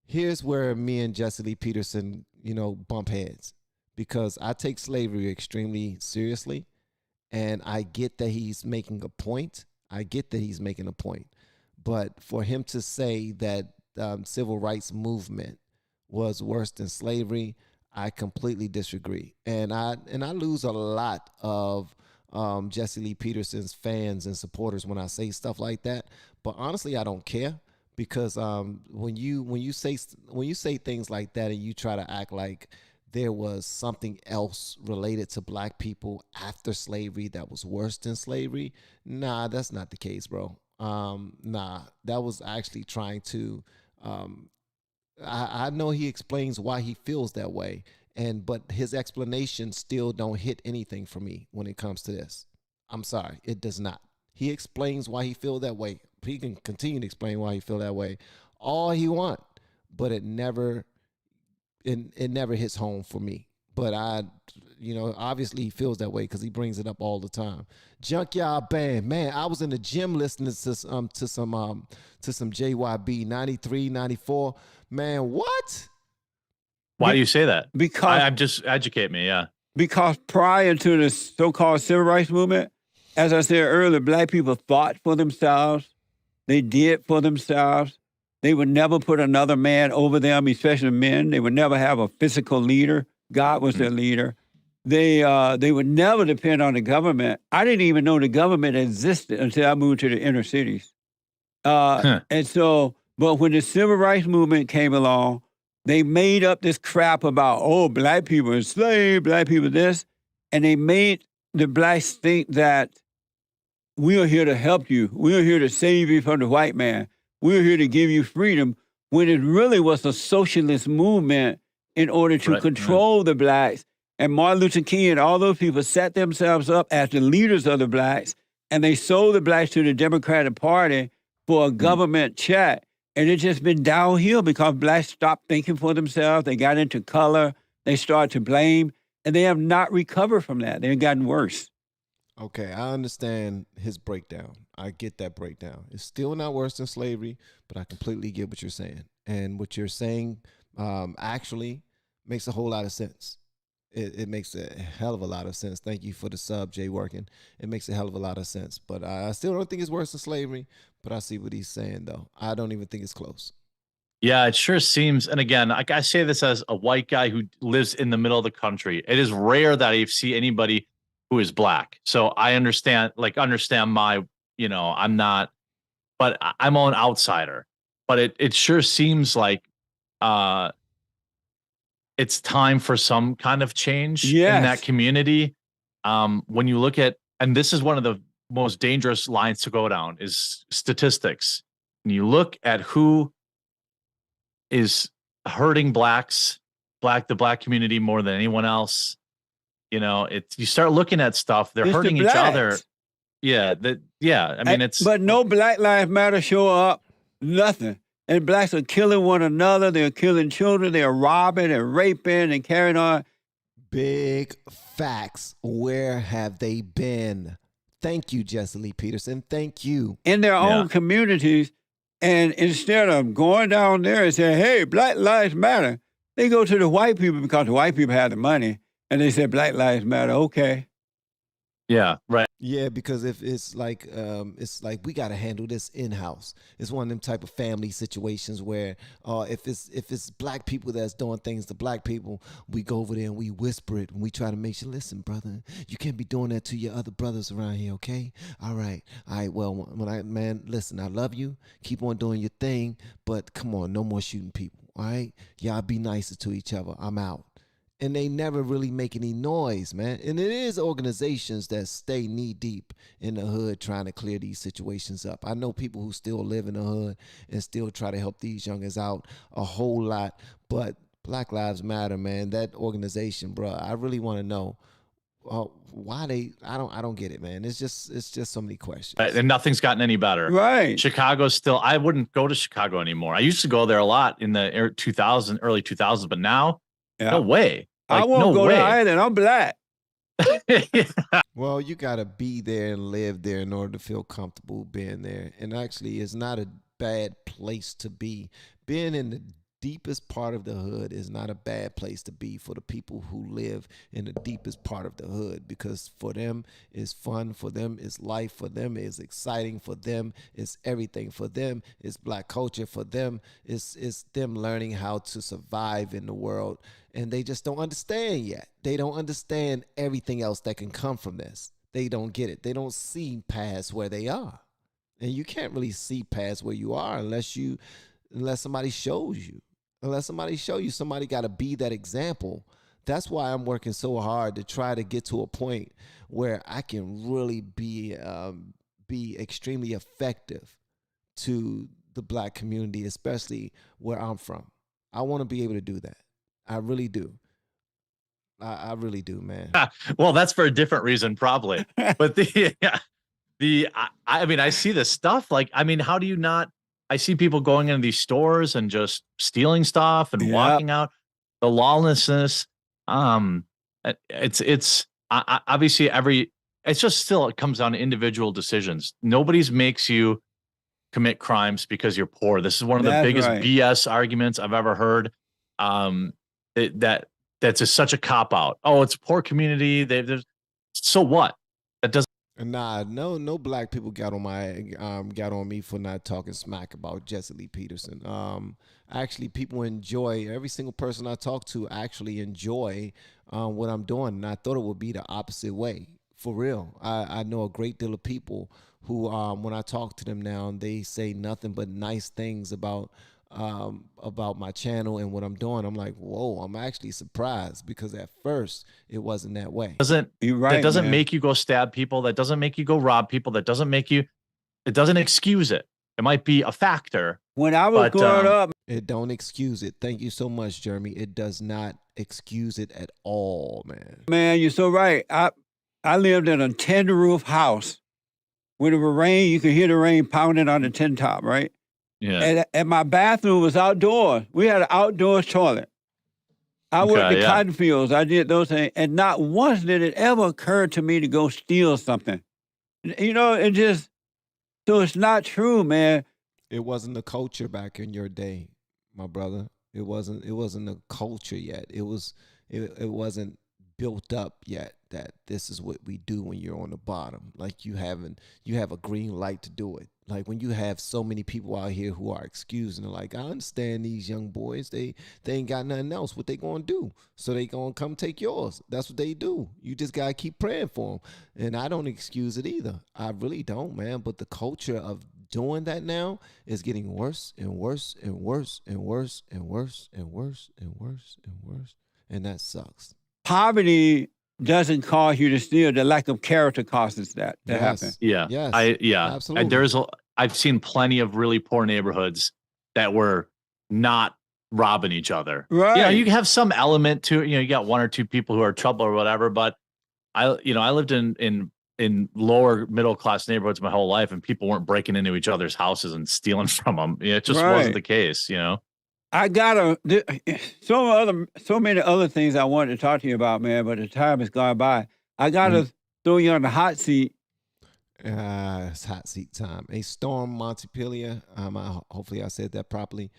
Here's where me and Jesse Lee Peterson, you know, bump heads, because I take slavery extremely seriously, and I get that he's making a point. But for him to say that civil rights movement was worse than slavery, I completely disagree. And I lose a lot of Jesse Lee Peterson's fans and supporters when I say stuff like that. But honestly, I don't care, because when you say things like that and you try to act like there was something else related to black people after slavery that was worse than slavery. Nah, that's not the case, bro. Nah, that was actually trying to. I know he explains why he feels that way, but his explanations still don't hit anything for me when it comes to this. I'm sorry, it does not. He explains why he feel that way. He can continue to explain why he feel that way all he want, but it never hits home for me. But obviously he feels that way because he brings it up all the time. Junkyard Band, man, I was in the gym listening to some JYB 93, 94. Man, what? Why do you say that? Because I'm just educate me, yeah. Because prior to the so-called civil rights movement, as I said earlier, black people thought for themselves. They did for themselves. They would never put another man over them, especially men. They would never have a physical leader. God was their leader. They would never depend on the government. I didn't even know the government existed until I moved to the inner cities. And so, but when the civil rights movement came along, they made up this crap about, oh, black people are slaves, black people this, and they made the blacks think that we are here to help you. We are here to save you from the white man. We are here to give you freedom, when it really was a socialist movement in order to control the blacks. And Martin Luther King and all those people set themselves up as the leaders of the blacks, and they sold the blacks to the Democratic Party for a government check. And it's just been downhill because blacks stopped thinking for themselves. They got into color. They started to blame, and they have not recovered from that. They've gotten worse. Okay, I understand his breakdown. I get that breakdown. It's still not worse than slavery, but I completely get what you're saying. And what you're saying actually makes a whole lot of sense. It makes a hell of a lot of sense. Thank you for the sub, Jay Working. It makes a hell of a lot of sense. But I still don't think it's worse than slavery, but I see what he's saying, though. I don't even think it's close. Yeah, it sure seems. And again, I say this as a white guy who lives in the middle of the country. It is rare that I see anybody who is black. So I understand my, I'm not, but I'm an outsider. But it sure seems like it's time for some kind of change in that community. When you look at, and this is one of the most dangerous lines to go down, is statistics. When you look at who is hurting the black community more than anyone else, you start looking at stuff, they're hurting each other. Yeah. But no Black Lives Matter show up, nothing. And blacks are killing one another. They're killing children. They're robbing and raping and carrying on. Big facts. Where have they been? Thank you, Jesse Lee Peterson. Thank you. In their own communities. And instead of going down there and saying, hey, Black Lives Matter, they go to the white people because the white people have the money. And they said, Black Lives Matter, okay. Yeah, right. Yeah, because if it's like we got to handle this in-house. It's one of them type of family situations where if it's black people that's doing things to black people, we go over there and we whisper it and we try to make sure, listen, brother, you can't be doing that to your other brothers around here, okay? All right. Well, listen, I love you. Keep on doing your thing, but come on, no more shooting people, all right? Y'all be nicer to each other. I'm out. And they never really make any noise, man. And it is organizations that stay knee deep in the hood trying to clear these situations up. I know people who still live in the hood and still try to help these youngers out a whole lot. But Black Lives Matter, man, that organization, bro, I really want to know why I don't get it, man. It's just so many questions. And nothing's gotten any better. Right. Chicago's still, I wouldn't go to Chicago anymore. I used to go there a lot in the early 2000s, but now, no way. I won't go there either. I'm black. Well, you got to be there and live there in order to feel comfortable being there. And actually, it's not a bad place to be. Being in the deepest part of the hood is not a bad place to be for the people who live in the deepest part of the hood, because for them it's fun, for them it's life, for them it's exciting, for them it's everything, for them it's black culture, for them it's them learning how to survive in the world, and they just don't understand yet. They don't understand everything else that can come from this. They don't get it. They don't see past where they are, and you can't really see past where you are unless somebody shows you. Unless somebody show you, somebody got to be that example That's why I'm working so hard to try to get to a point where I can really be extremely effective to the Black community, especially where I'm from. I want to be able to do that. I really do. I really do, man. Well, that's for a different reason, probably. But I mean, I see this stuff. Like, I mean, how do you not? I see people going into these stores and just stealing stuff and walking out. The lawlessness. It's obviously it's just still, it comes down to individual decisions. Nobody's makes you commit crimes because you're poor. This is one of the biggest BS arguments I've ever heard. That's just such a cop out. Oh, it's a poor community. There's so what? That doesn't. Nah, no Black people got on me for not talking smack about Jesse Lee Peterson. Actually, people enjoy, every single person I talk to actually enjoy what I'm doing, and I thought it would be the opposite way. For real, I know a great deal of people who, when I talk to them now, they say nothing but nice things about my channel and what I'm doing. I'm like, whoa, I'm actually surprised, because at first it wasn't that way. That doesn't make you go stab people. That doesn't make you go rob people. That doesn't make you, it doesn't excuse it. It might be a factor. When I was growing up, it don't excuse it. Thank you so much, Jeremy. It does not excuse it at all, man. Man, you're so right. I lived in a tin roof house. When it would rain, you could hear the rain pounding on the tin top, right? Yeah. And my bathroom was outdoors. We had an outdoor toilet. I worked in cotton fields. I did those things. And not once did it ever occur to me to go steal something. You know, so it's not true, man. It wasn't the culture back in your day, my brother. It wasn't the culture yet. It wasn't built up yet that this is what we do when you're on the bottom. Like you have a green light to do it. Like when you have so many people out here who are excused and they're like, I understand these young boys, they ain't got nothing else. What they gonna do? So they gonna come take yours. That's what they do. You just gotta keep praying for them. And I don't excuse it either. I really don't, man. But the culture of doing that now is getting worse and worse and worse and worse and worse and worse and worse and worse. And that sucks. Poverty doesn't cause you to steal. The lack of character causes that to happen. Yeah. Yes. Absolutely. And I've seen plenty of really poor neighborhoods that were not robbing each other. Right. Yeah, you have some element to it. You got one or two people who are trouble or whatever, but I lived in lower middle class neighborhoods my whole life, and people weren't breaking into each other's houses and stealing from them. It just wasn't the case, I got so many other things I wanted to talk to you about, man, but the time has gone by. I got to throw you on the hot seat. It's hot seat time. A Storm Montpelier. Hopefully I said that properly.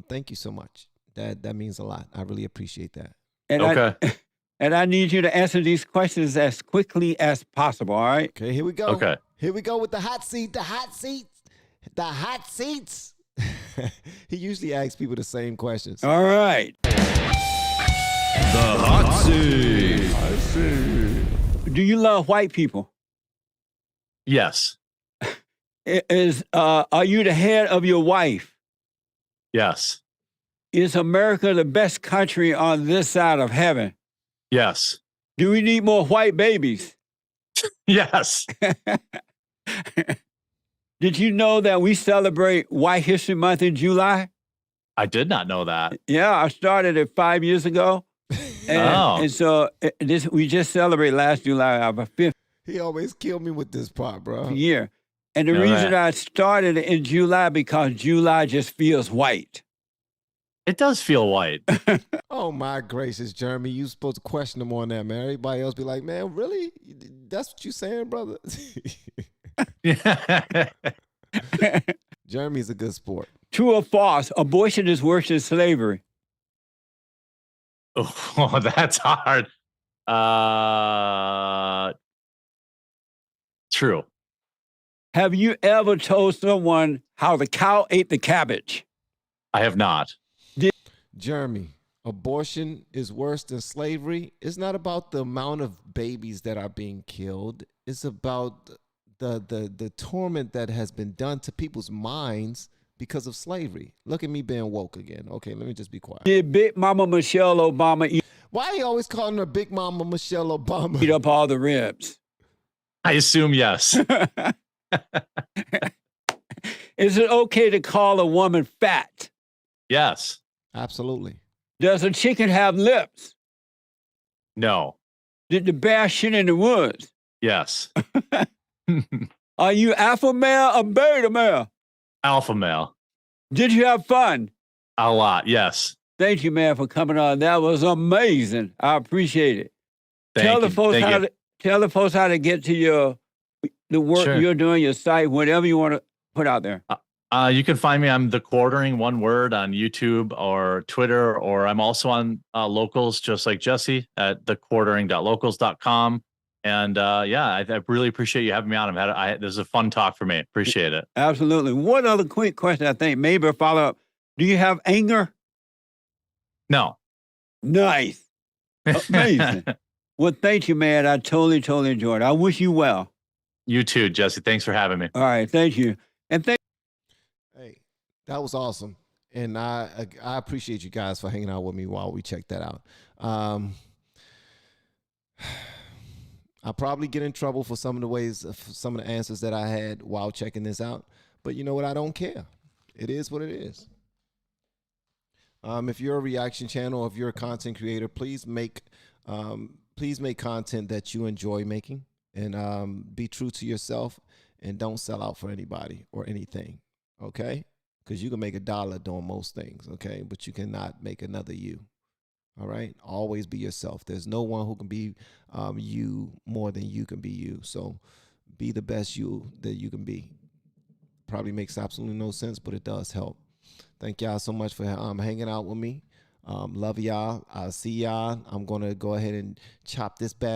Thank you so much. That means a lot. I really appreciate that. And and I need you to answer these questions as quickly as possible, all right? Okay, here we go. Okay. Here we go with the hot seat, the hot seats, the hot seats. He usually asks people the same questions. All right. The hot seat. Do you love white people? Yes. Are you the head of your wife? Yes. Is America the best country on this side of heaven? Yes. Do we need more white babies? Yes. Did you know that we celebrate White History Month in July? I did not know that. Yeah, I started it 5 years ago. And so we just celebrated last July, our 5th He always kill me with this part, bro. year. And the reason I started it in July, because July just feels white. It does feel white. Oh, my gracious, Jeremy. You supposed to question him on that, man. Everybody else be like, man, really? That's what you saying, brother? Jeremy's a good sport. True or false, abortion is worse than slavery? Oh, that's hard. True. Have you ever told someone how the cow ate the cabbage? I have not. Jeremy, abortion is worse than slavery. It's not about the amount of babies that are being killed. It's about the torment that has been done to people's minds because of slavery. Look at me being woke again. Okay, let me just be quiet. Did Big Mama Michelle Obama eat? Why he always calling her Big Mama Michelle Obama? Eat up all the ribs. I assume yes. Is it okay to call a woman fat? Yes. Absolutely. Does a chicken have lips? No. Did the bear shit in the woods? Yes. Are you alpha male or beta male? Alpha male. Did you have fun? A lot. Yes. Thank you, man, for coming on. That was amazing. I appreciate it. Tell the folks how to get to the work you're doing, your site, whatever you want to put out there. You can find me. I'm The Quartering, one word, on YouTube or Twitter, or I'm also on Locals, just like Jesse, at thequartering.locals.com. And I really appreciate you having me on. This is a fun talk for me. Appreciate it. Absolutely. One other quick question, I think, maybe a follow up. Do you have anger? No. Nice. Amazing. Well, thank you, man. I totally enjoyed it. I wish you well. You too, Jesse. Thanks for having me. All right. Thank you. And Hey, that was awesome. And I appreciate you guys for hanging out with me while we check that out. I'll probably get in trouble for some of the answers that I had while checking this out. But you know what? I don't care. It is what it is. If you're a reaction channel, if you're a content creator, please make content that you enjoy making, and be true to yourself, and don't sell out for anybody or anything. Okay? Because you can make $1 doing most things. Okay? But you cannot make another you. All right? Always be yourself. There's no one who can be you more than you can be you. So be the best you that you can be. Probably makes absolutely no sense, but it does help. Thank y'all so much for hanging out with me. Love y'all. I'll see y'all. I'm going to go ahead and chop this back.